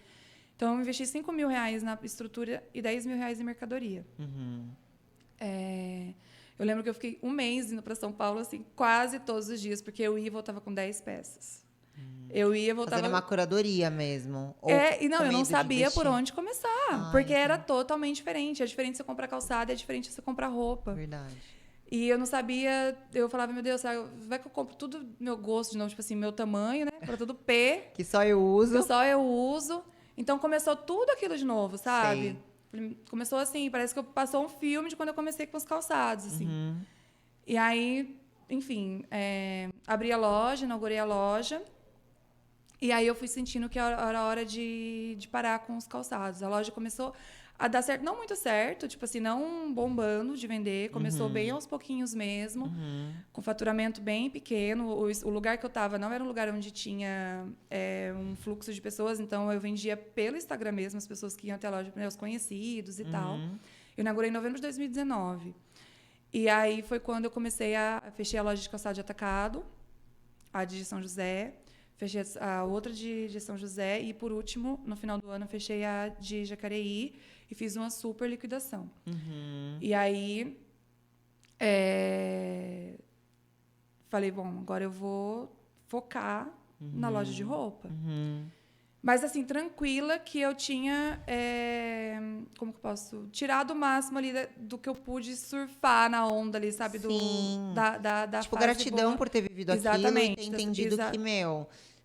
Então, eu investi 5 mil reais na estrutura e 10 mil reais em mercadoria. Eu lembro que eu fiquei um mês indo para São Paulo, assim, quase todos os dias, porque eu ia e voltava com 10 peças. Eu ia e voltava... Fazendo uma curadoria mesmo. Ou eu não sabia por onde começar, porque era totalmente diferente. É diferente você comprar calçada, é diferente você comprar roupa. Verdade. E eu não sabia, eu falava, meu Deus, vai que eu compro tudo meu gosto de novo, tipo assim, meu tamanho, né? Para tudo P. Que só eu uso. Que só eu uso. Então começou tudo aquilo de novo, sabe? Sei. Começou assim, parece que passou um filme de quando eu comecei com os calçados, assim. E aí, enfim, abri a loja, inaugurei a loja. E aí eu fui sentindo que era hora de parar com os calçados. A loja começou a dar certo, não muito certo, tipo assim, não bombando de vender. Começou bem aos pouquinhos mesmo, com faturamento bem pequeno. O lugar que eu estava não era um lugar onde tinha um fluxo de pessoas, então eu vendia pelo Instagram mesmo, as pessoas que iam até a loja, os conhecidos e tal. Eu inaugurei em novembro de 2019. E aí foi quando eu fechei a loja de calçado de atacado, a de São José. Fechei a outra de São José e, por último, no final do ano, fechei a de Jacareí e fiz uma super liquidação. E aí, falei, bom, agora eu vou focar na loja de roupa. Mas, assim, tranquila que eu tinha, como que eu posso? Tirado o máximo ali do que eu pude surfar na onda ali, sabe? Sim. Da tipo, fase gratidão boa. por ter vivido Exatamente. aquilo e ter entendido que,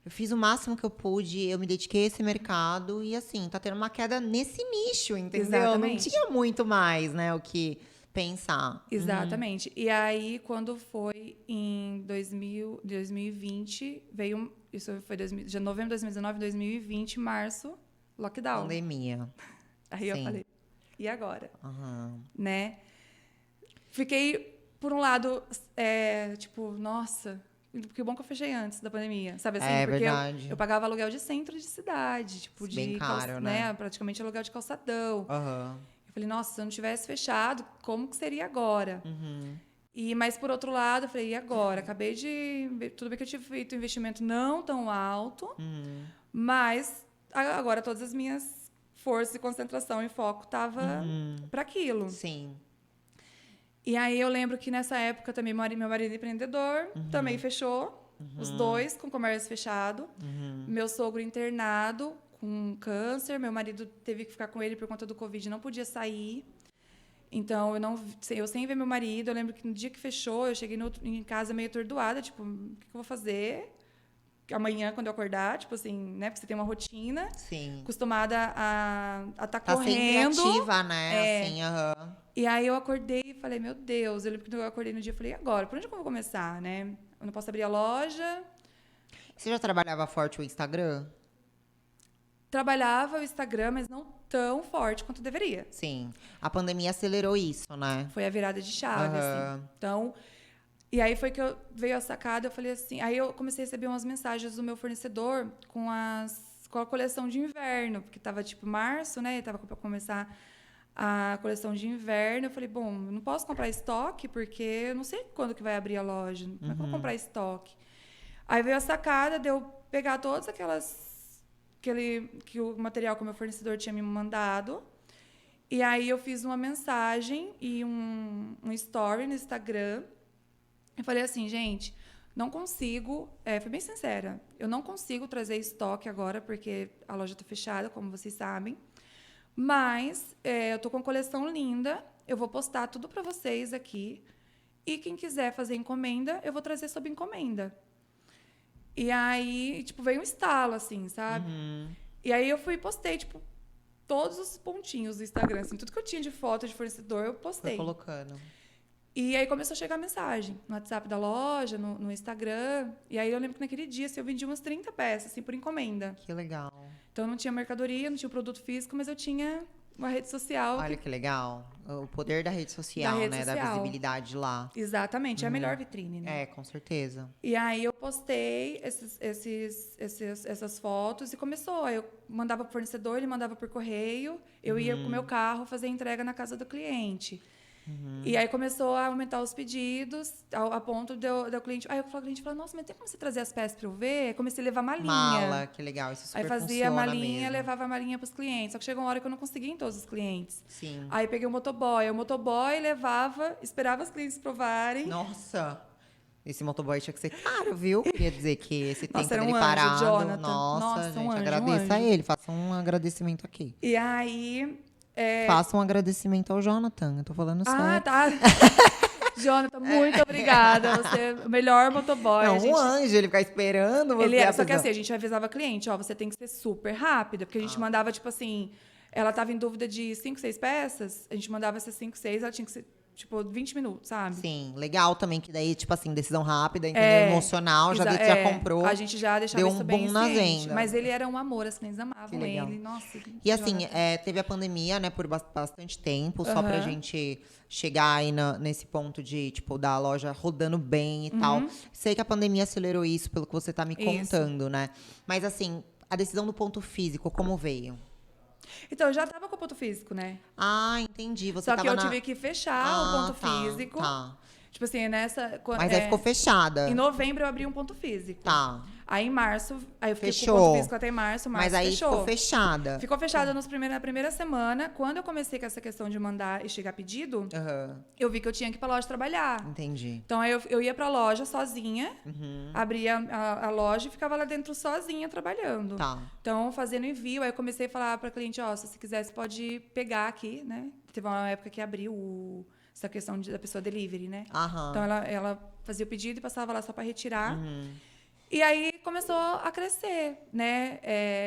eu fiz o máximo que eu pude, eu me dediquei a esse mercado e, assim, tá tendo uma queda nesse nicho, entendeu? Exatamente. Não tinha muito mais, né, o que pensar. Exatamente. E aí, quando foi em 2020, veio... Isso foi de novembro de 2019, 2020, março, lockdown. Pandemia. Aí eu falei, e agora? Uhum. Né? Fiquei, por um lado, tipo, nossa, que bom que eu fechei antes da pandemia, sabe assim? Porque verdade. eu pagava aluguel de centro de cidade, tipo, bem caro, né? Praticamente aluguel de calçadão. Uhum. Eu falei, nossa, se eu não tivesse fechado, como que seria agora? Uhum. Mas, por outro lado, eu falei, e agora? Acabei de... Tudo bem que eu tive feito um investimento não tão alto, mas agora todas as minhas forças e concentração e foco estavam para aquilo. Sim. E aí eu lembro que nessa época também meu marido empreendedor também fechou, os dois com comércio fechado. Meu sogro internado com câncer, meu marido teve que ficar com ele por conta do Covid, não podia sair. Então, eu sem ver meu marido, eu lembro que no dia que fechou, eu cheguei em casa meio atordoada, tipo, o que eu vou fazer amanhã quando eu acordar? Tipo assim, né? Porque você tem uma rotina. Sim. Acostumada a tá correndo. Tá sempre ativa, né? Assim, E aí eu acordei e falei, meu Deus, eu lembro que eu acordei no dia e falei, e agora? Por onde que eu vou começar, né? Eu não posso abrir a loja. Você já trabalhava forte o Instagram? Trabalhava o Instagram, mas não tão forte quanto deveria. Sim. A pandemia acelerou isso, né? Foi a virada de chave, assim. Então, e aí foi que veio a sacada, eu falei assim... Aí eu comecei a receber umas mensagens do meu fornecedor com a coleção de inverno, porque tava tipo março, né? E tava para começar a coleção de inverno. Eu falei, bom, eu não posso comprar estoque, porque eu não sei quando que vai abrir a loja. Como é que eu vou comprar estoque? Aí veio a sacada de eu pegar todas que o material que o meu fornecedor tinha me mandado. E aí eu fiz uma mensagem e um story no Instagram. Eu falei assim, gente, não consigo... fui bem sincera. Eu não consigo trazer estoque agora, porque a loja está fechada, como vocês sabem. Mas eu tô com uma coleção linda. Eu vou postar tudo para vocês aqui. E quem quiser fazer encomenda, eu vou trazer sob encomenda. E aí, tipo, veio um estalo, assim, sabe? E aí eu fui e postei, tipo, todos os pontinhos do Instagram, assim, tudo que eu tinha de foto de fornecedor, eu postei. Foi colocando. E aí começou a chegar mensagem no WhatsApp da loja, no Instagram. E aí eu lembro que naquele dia, assim, eu vendi umas 30 peças, assim, por encomenda. Que legal. Então eu não tinha mercadoria, não tinha o produto físico, mas eu tinha uma rede social. Olha que legal. O poder da rede social, né? Da visibilidade lá. Exatamente, é a melhor vitrine, né? É, com certeza. E aí eu postei essas fotos e começou. Aí eu mandava para o fornecedor, ele mandava por correio. Eu ia com o meu carro fazer entrega na casa do cliente. E aí começou a aumentar os pedidos, a ponto do cliente... Aí o cliente falou, nossa, mas tem como você trazer as peças para eu ver? Aí comecei a levar malinha. Mala, que legal, isso super aí fazia malinha, mesmo. levava a malinha para os clientes. Só que chegou uma hora que eu não conseguia em todos os clientes. Sim. Aí peguei o motoboy levava, esperava os clientes provarem. Nossa! Esse motoboy tinha que ser caro, viu? Queria dizer que esse tempo era um dele anjo, parado... Jonathan. Nossa, gente, um anjo, agradeça a ele. Faça um agradecimento aqui. E aí... Faça um agradecimento ao Jonathan, eu tô falando sério. Ah, tá. Jonathan, muito obrigada. Você é o melhor motoboy. É um anjo, ele fica esperando você. Ele só que assim, a gente avisava a cliente, ó, você tem que ser super rápida, porque a gente mandava, tipo assim, ela tava em dúvida de 5, 6 peças, a gente mandava essas 5, 6, ela tinha que ser, tipo, 20 minutos, sabe? Sim, legal também, que daí, tipo assim, decisão rápida, entendeu? Emocional, já comprou. A gente já deixava deu isso bem na ciente. venda. Mas ele era um amor, as clientes amavam ele. Nossa. E assim, teve a pandemia, né, por bastante tempo, só pra gente chegar aí nesse ponto de, tipo, da loja rodando bem e tal. Sei que a pandemia acelerou isso, pelo que você tá me contando, né? Mas assim, a decisão do ponto físico, como veio? Então, eu já tava com o ponto físico, né? Ah, entendi. Você Só que eu tive que fechar o ponto físico. Tá. Tipo assim, nessa... Mas aí ficou fechada. Em novembro eu abri um ponto físico. Tá. Aí em março, aí eu fiquei Fechou. com o ponto físico até março Mas aí fechou. ficou fechada. Ficou fechada na primeira semana. Quando eu comecei com essa questão de mandar e chegar pedido, eu vi que eu tinha que ir pra loja trabalhar. Entendi. Então aí eu ia pra loja sozinha, abria a loja e ficava lá dentro sozinha trabalhando. Tá. Então, fazendo envio, aí eu comecei a falar pra cliente, ó, se você quiser, você pode pegar aqui, né? Teve uma época que abriu essa questão da pessoa delivery, né? Então, ela fazia o pedido e passava lá só para retirar. E aí, começou a crescer, né?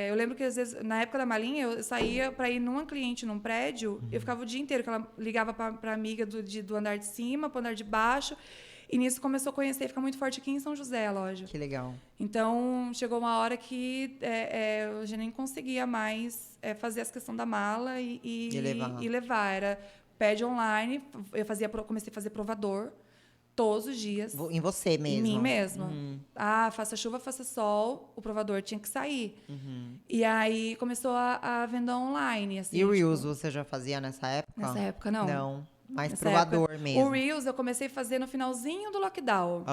Eu lembro que, às vezes, na época da malinha, eu saía para ir numa cliente num prédio, eu ficava o dia inteiro, que ela ligava para amiga do andar de cima, para o andar de baixo. E nisso começou a conhecer, ficar muito forte aqui em São José, a loja. Que legal. Então, chegou uma hora que eu já nem conseguia mais fazer essa questão da mala e levar. Era pede online, comecei a fazer provador todos os dias. Em você mesmo? Em mim mesma. Faça chuva, faça sol, o provador tinha que sair. E aí, começou a venda online. Assim, e o Reels você já fazia nessa época? Nessa época, não. Não. Mais provador mesmo. O Reels eu comecei a fazer no finalzinho do lockdown.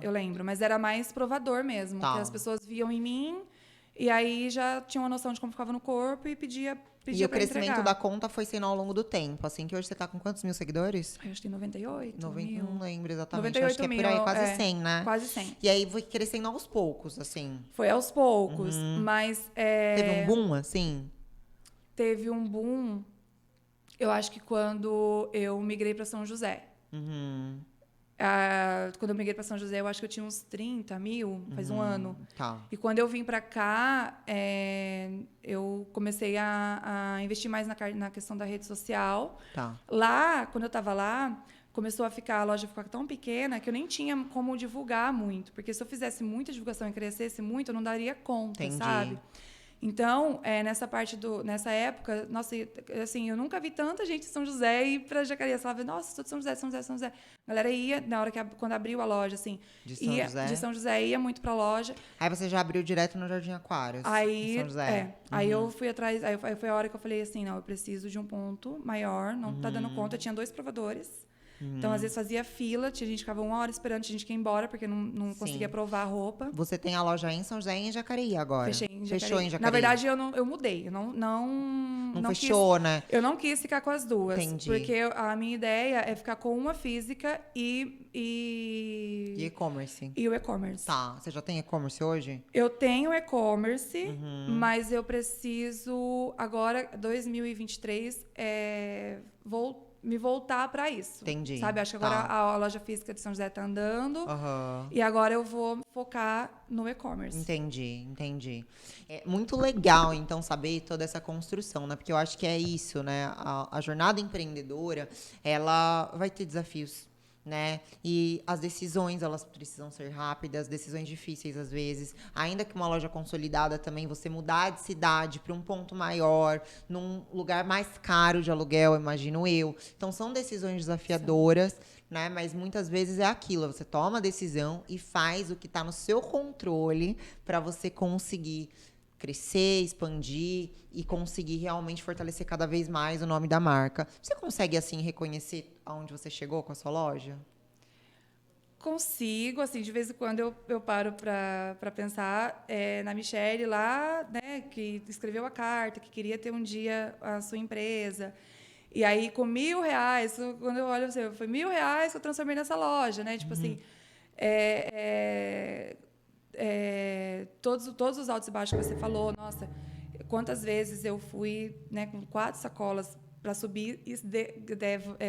Eu lembro, mas era mais provador mesmo. Porque as pessoas viam em mim e aí já tinham uma noção de como ficava no corpo e pedia e o crescimento da conta foi sendo ao longo do tempo. Assim que hoje você tá com quantos mil seguidores? Eu acho que tem 98 mil. Não lembro exatamente. 98 acho que é por aí, quase 100, né? Quase 100. E aí foi crescendo aos poucos, assim. Foi aos poucos, mas... Teve um boom, assim? Teve um boom... Eu acho que quando eu migrei para São José. Quando eu migrei para São José, eu acho que eu tinha uns 30 mil, faz um ano. Tá. E quando eu vim para cá, eu comecei a investir mais na questão da rede social. Tá. Lá, quando eu estava lá, começou a loja ficar tão pequena que eu nem tinha como divulgar muito. Porque se eu fizesse muita divulgação e crescesse muito, eu não daria conta, sabe? Então, nessa época, nossa, assim, eu nunca vi tanta gente de São José ir para Jacareí. Você falava, nossa, sou de São José, São José, São José. A galera ia, na hora quando abriu a loja, assim, de São José, ia muito pra loja. Aí você já abriu direto no Jardim Aquários, em São José. Aí eu fui atrás, aí foi a hora que eu falei assim, não, eu preciso de um ponto maior, não tá dando conta. Eu tinha 2 provadores. Então, às vezes, fazia fila, tinha gente que ficava 1 hora esperando, tinha gente que ia embora, porque não conseguia provar a roupa. Você tem a loja em São José e em Jacareí agora? Fechou em Jacareí. Na verdade, eu mudei. Eu não fechou, né? Eu não quis ficar com as duas. Entendi. Porque a minha ideia é ficar com uma física e e-commerce. E o e-commerce. Tá. Você já tem e-commerce hoje? Eu tenho e-commerce, mas eu preciso, agora, 2023, me voltar para isso. Entendi. Sabe? Acho que agora a loja física de São José tá andando. E agora eu vou focar no e-commerce. Entendi. É muito legal, então, saber toda essa construção, né? Porque eu acho que é isso, né? A jornada empreendedora, ela vai ter desafios. né? E as decisões, elas precisam ser rápidas, decisões difíceis às vezes. Ainda que uma loja consolidada também, você mudar de cidade para um ponto maior, num lugar mais caro de aluguel, imagino eu. Então, são decisões desafiadoras, né? Mas muitas vezes é aquilo, você toma a decisão e faz o que está no seu controle para você conseguir crescer, expandir e conseguir realmente fortalecer cada vez mais o nome da marca. Você consegue, assim, reconhecer aonde você chegou com a sua loja? Consigo, assim, de vez em quando eu paro para pensar na Michelle lá, né, que escreveu a carta, que queria ter um dia a sua empresa. E aí, com R$ 1.000, quando eu olho, assim, foi R$ 1.000 que eu transformei nessa loja, né? Tipo assim, todos os altos e baixos que você falou, nossa, quantas vezes eu fui, né, com 4 sacolas para subir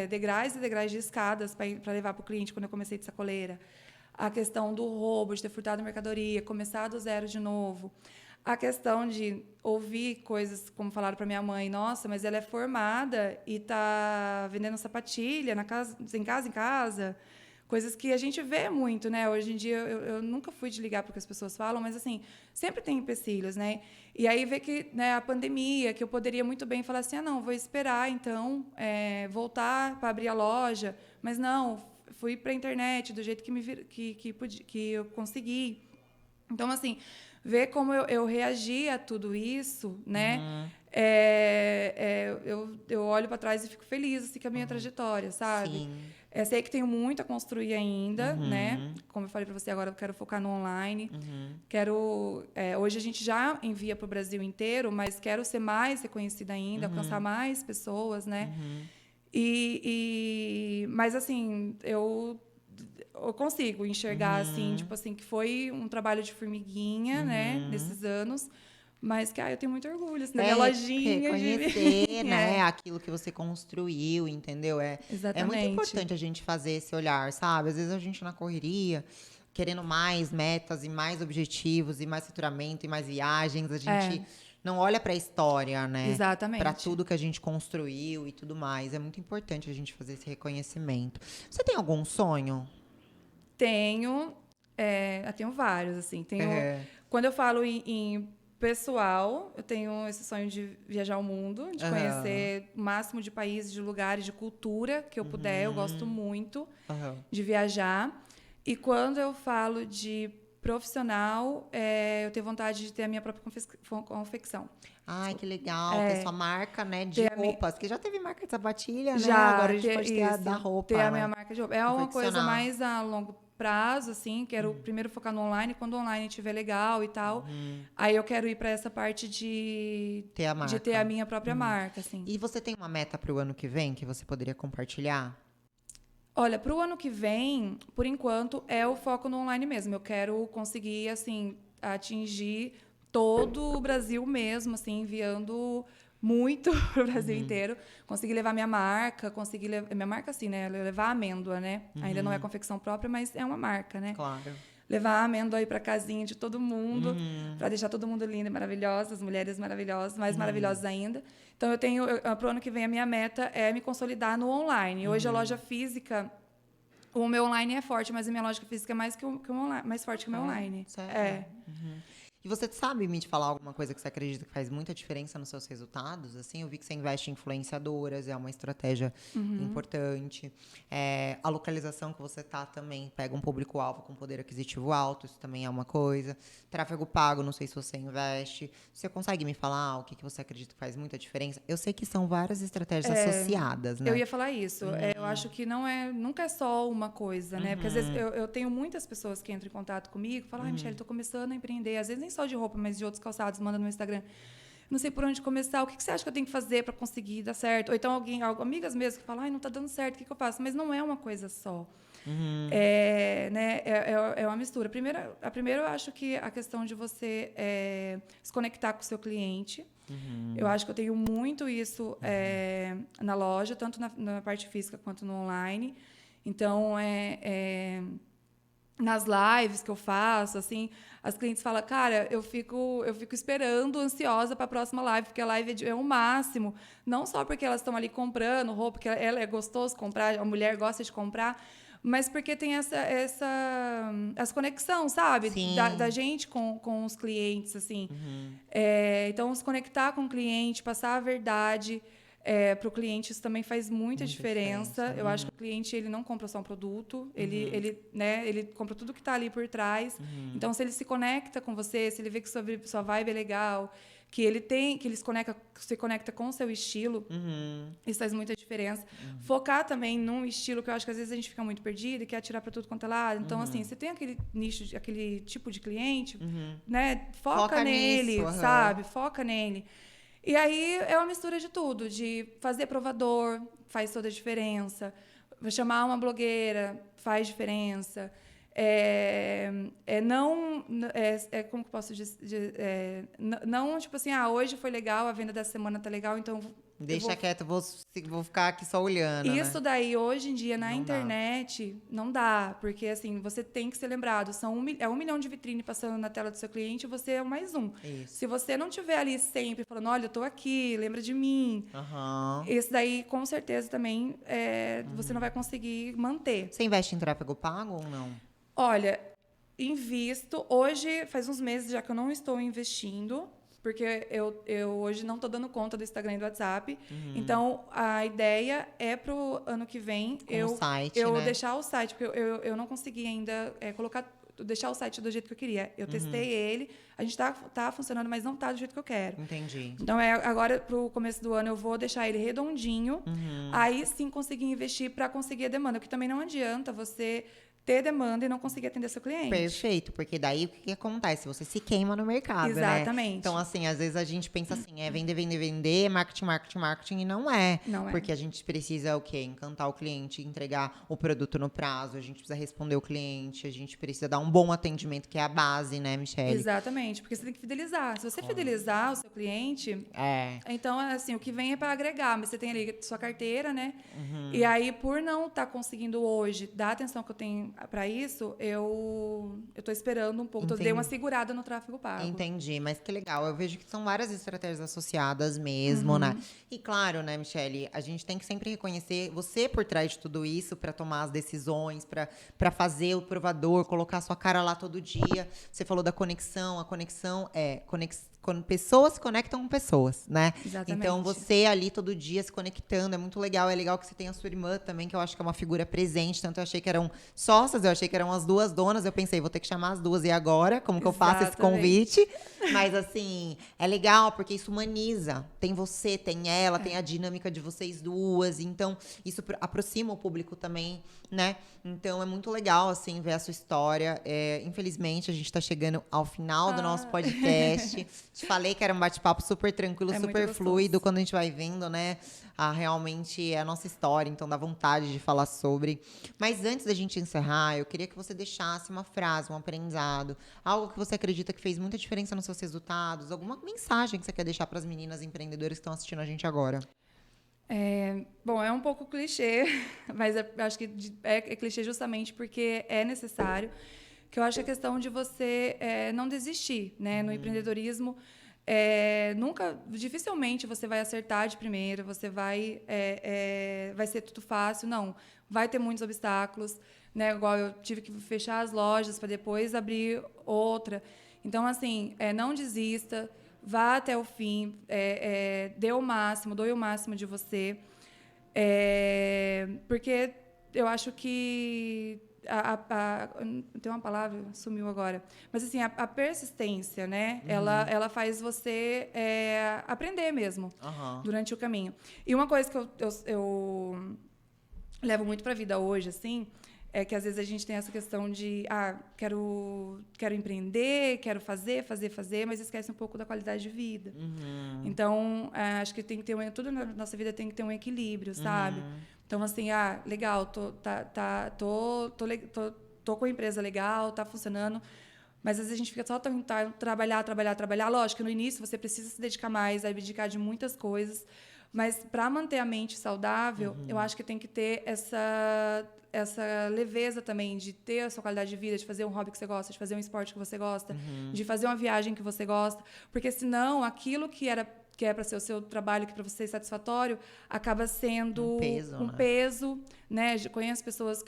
degraus e degraus de escadas para levar para o cliente quando eu comecei de sacoleira. A questão do roubo, de ter furtado a mercadoria, começar do zero de novo. A questão de ouvir coisas, como falaram para minha mãe, nossa, mas ela é formada e está vendendo sapatilha em casa. Coisas que a gente vê muito, né? Hoje em dia, eu nunca fui de ligar para o que as pessoas falam, mas, assim, sempre tem empecilhos, né? E aí vê que, né, a pandemia, que eu poderia muito bem falar assim, não, vou esperar, então, voltar para abrir a loja. Mas não, fui para a internet do jeito que eu consegui. Então, assim, ver como eu reagi a tudo isso, né? Eu olho para trás e fico feliz assim, com a minha trajetória, sabe? Sim. Sei que tenho muito a construir ainda, né? Como eu falei para você agora, eu quero focar no online. Hoje a gente já envia para o Brasil inteiro, mas quero ser mais reconhecida ainda, alcançar mais pessoas, né? Mas assim, eu consigo enxergar assim, tipo assim, que foi um trabalho de formiguinha, né? Nesses anos. Mas que eu tenho muito orgulho assim, da minha lojinha. Reconhecer, né, aquilo que você construiu, entendeu? É muito importante a gente fazer esse olhar, sabe? Às vezes a gente na correria, querendo mais metas e mais objetivos e mais faturamento e mais viagens, a gente não olha para a história, né? Exatamente. Para tudo que a gente construiu e tudo mais. É muito importante a gente fazer esse reconhecimento. Você tem algum sonho? Tenho vários, assim. Quando eu falo em pessoal, eu tenho esse sonho de viajar o mundo, de conhecer o máximo de países, de lugares, de cultura que eu puder. Eu gosto muito de viajar. E quando eu falo de profissional, eu tenho vontade de ter a minha própria confecção. Ai, que legal. Ter sua marca, né, de roupas. Porque já teve marca de sapatilha, já, né? Agora a gente pode ter a da roupa, ter a né? minha marca de roupa. É uma coisa mais a longo prazo, assim. Quero primeiro focar no online. Quando o online estiver legal e tal, aí eu quero ir para essa parte de ter a marca. De ter a minha própria marca, assim. E você tem uma meta para o ano que vem que você poderia compartilhar? Olha, para o ano que vem, por enquanto, é o foco no online mesmo. Eu quero conseguir, assim, atingir todo o Brasil mesmo, assim, enviando muito para o Brasil inteiro. Conseguir levar minha marca, minha marca, assim, né? Levar a amêndoa, né? Ainda não é confecção própria, mas é uma marca, né? Claro. Levar a amêndoa aí para casinha de todo mundo, para deixar todo mundo lindo e maravilhoso, as mulheres maravilhosas, mais maravilhosas ainda. Então, para o ano que vem, a minha meta é me consolidar no online. Hoje, a loja física, o meu online é forte, mas a minha loja física é mais mais forte que o meu online. Sério? E você sabe me falar alguma coisa que você acredita que faz muita diferença nos seus resultados? Assim, eu vi que você investe em influenciadoras, é uma estratégia importante. A localização que você tá também pega um público-alvo com poder aquisitivo alto, isso também é uma coisa. Tráfego pago, não sei se você investe. Você consegue me falar o que você acredita que faz muita diferença? Eu sei que são várias estratégias associadas, né? Eu ia falar isso. Eu acho que nunca é só uma coisa, né? Porque às vezes eu tenho muitas pessoas que entram em contato comigo e falam, Michelle, estou começando a empreender. Às vezes nem só de roupa, mas de outros calçados, manda no Instagram. Não sei por onde começar, o que você acha que eu tenho que fazer para conseguir dar certo? Ou então amigas mesmo que falam, não está dando certo, o que eu faço? Mas não é uma coisa só. É uma mistura. Primeiro, eu acho que a questão de você se conectar com o seu cliente. Eu acho que eu tenho muito isso na loja, tanto na parte física quanto no online. Então, nas lives que eu faço, assim, as clientes falam, cara, eu fico esperando, ansiosa para a próxima live, porque a live é o máximo. Não só porque elas estão ali comprando roupa, porque ela é gostoso comprar, a mulher gosta de comprar, mas porque tem essa conexão, sabe? Da gente com os clientes, assim. Então, se conectar com o cliente, passar a verdade para o cliente, isso também faz muita diferença. Eu acho que o cliente ele não compra só um produto, ele compra tudo que está ali por trás. Então, se ele se conecta com você, se ele vê que sua vibe é legal, que ele se conecta com o seu estilo, isso faz muita diferença. Focar também num estilo que eu acho que às vezes a gente fica muito perdido e quer atirar para tudo quanto é lado. Então, assim, você tem aquele nicho, aquele tipo de cliente, né? Foca nele, nisso, sabe? Foca nele. E aí é uma mistura de tudo, de fazer provador, faz toda a diferença. Chamar uma blogueira, faz diferença. Como que eu posso dizer? Não, tipo assim, hoje foi legal, a venda dessa semana tá legal, então... Deixa quieto, vou ficar aqui só olhando, Isso daí, hoje em dia, na Não internet, não dá. Porque, assim, você tem que ser lembrado. É 1 milhão de vitrine passando na tela do seu cliente e você é mais um. Isso. Se você não estiver ali sempre falando, olha, eu tô aqui, lembra de mim. Esse daí, com certeza, também você não vai conseguir manter. Você investe em tráfego pago ou não? Olha, invisto. Hoje, faz uns meses já que eu não estou investindo, porque eu hoje não estou dando conta do Instagram e do WhatsApp. Então, a ideia é para o ano que vem eu deixar o site, porque eu não consegui ainda deixar o site do jeito que eu queria. Eu testei ele, a gente tá funcionando, mas não tá do jeito que eu quero. Entendi. Então, agora, pro começo do ano, eu vou deixar ele redondinho, aí sim conseguir investir para conseguir a demanda, porque também não adianta você ter demanda e não conseguir atender seu cliente. Perfeito, porque daí o que acontece? Você se queima no mercado, Exatamente. né? Então, assim, às vezes a gente pensa assim, vender, marketing, e não é. Não é. Porque a gente precisa, encantar o cliente, entregar o produto no prazo, a gente precisa responder o cliente, a gente precisa dar um bom atendimento, que é a base, né, Michele? Exatamente, porque você tem que fidelizar. Se você fidelizar o seu cliente, então, assim, o que vem é para agregar, mas você tem ali sua carteira, né? E aí, por não estar conseguindo hoje dar a atenção que eu tenho para isso, eu tô esperando um pouco. Dei uma segurada no tráfego pago. Entendi, mas que legal. Eu vejo que são várias estratégias associadas mesmo, né? E claro, né, Michele, a gente tem que sempre reconhecer você por trás de tudo isso para tomar as decisões, para fazer o provador, colocar a sua cara lá todo dia. Você falou da conexão, a conexão quando pessoas se conectam com pessoas, né? Exatamente. Então, você ali todo dia se conectando, é muito legal. É legal que você tem a sua irmã também, que eu acho que é uma figura presente. Tanto eu achei que eram sócias, eu achei que eram as duas donas. Eu pensei, vou ter que chamar as duas. E agora? Como que eu faço esse convite? Mas, assim, é legal, porque isso humaniza. Tem você, tem ela, tem a dinâmica de vocês duas. Então, isso aproxima o público também, né? Então, é muito legal, assim, ver a sua história. Infelizmente, a gente tá chegando ao final do nosso podcast. Te falei que era um bate-papo super tranquilo, super fluido. Quando a gente vai vendo, né? Realmente é a nossa história, então dá vontade de falar sobre. Mas antes da gente encerrar, eu queria que você deixasse uma frase, um aprendizado, algo que você acredita que fez muita diferença nos seus resultados, alguma mensagem que você quer deixar para as meninas empreendedoras que estão assistindo a gente agora. Bom, é um pouco clichê, mas acho que é clichê justamente porque é necessário. Que eu acho a questão de você não desistir, né? No empreendedorismo, dificilmente você vai acertar de primeira, você vai ser tudo fácil, não. Vai ter muitos obstáculos, né? Igual eu tive que fechar as lojas para depois abrir outra. Então, assim, não desista, vá até o fim, dê o máximo, doe o máximo de você, porque eu acho que tem uma palavra, sumiu agora. Mas, assim, a persistência, né? Ela faz você aprender mesmo durante o caminho. E uma coisa que eu levo muito para a vida hoje, assim, é que às vezes a gente tem essa questão de quero empreender, quero fazer, mas esquece um pouco da qualidade de vida. Então, acho que tem que ter tudo na nossa vida tem que ter um equilíbrio, sabe? Então, assim, legal, tô com a empresa legal, tá funcionando, mas às vezes a gente fica só tentando trabalhar. Lógico que no início você precisa se dedicar mais, abdicar de muitas coisas, mas para manter a mente saudável, eu acho que tem que ter essa leveza também de ter a sua qualidade de vida, de fazer um hobby que você gosta, de fazer um esporte que você gosta, de fazer uma viagem que você gosta, porque senão aquilo que é para ser o seu trabalho, que para você é satisfatório, acaba sendo um peso, né? Conheço pessoas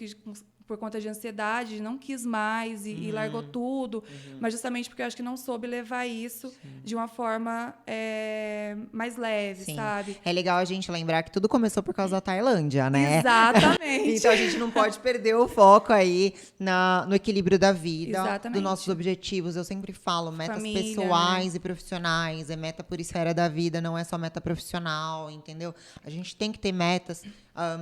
por conta de ansiedade, não quis mais e largou tudo, mas justamente porque eu acho que não soube levar isso de uma forma mais leve, sabe? É legal a gente lembrar que tudo começou por causa da Tailândia, né? Exatamente. Então a gente não pode perder o foco aí no equilíbrio da vida, Exatamente. dos nossos objetivos. Eu sempre falo, metas Família, pessoais e profissionais, é meta por esfera da vida, não é só meta profissional, entendeu? A gente tem que ter metas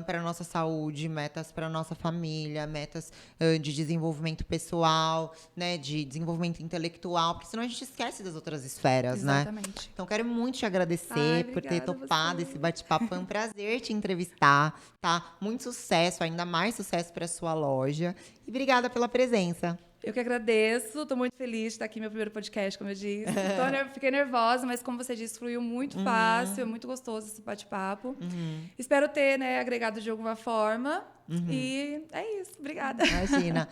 para nossa saúde, metas para nossa família, metas de desenvolvimento pessoal, né, de desenvolvimento intelectual, porque senão a gente esquece das outras esferas, Exatamente. né? Então quero muito te agradecer por ter topado esse bate-papo, foi um prazer te entrevistar, tá? Muito sucesso, ainda mais sucesso para sua loja e obrigada pela presença. Eu que agradeço, estou muito feliz de estar aqui no meu primeiro podcast, como eu disse. Fiquei nervosa, mas como você disse, fluiu muito fácil, é muito gostoso esse bate-papo. Espero ter, né, agregado de alguma forma. E é isso, obrigada. Imagina.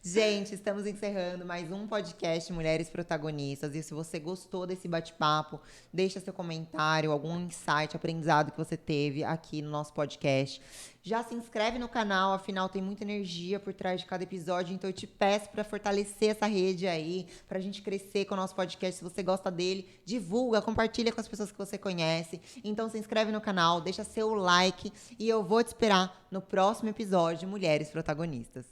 Gente, estamos encerrando mais um podcast Mulheres Protagonistas. E se você gostou desse bate-papo, deixa seu comentário, algum insight, aprendizado que você teve aqui no nosso podcast. Já se inscreve no canal, afinal tem muita energia por trás de cada episódio. Então eu te peço para fortalecer essa rede aí, pra gente crescer com o nosso podcast. Se você gosta dele, divulga, compartilha com as pessoas que você conhece. Então se inscreve no canal, deixa seu like e eu vou te esperar no próximo episódio de Mulheres Protagonistas.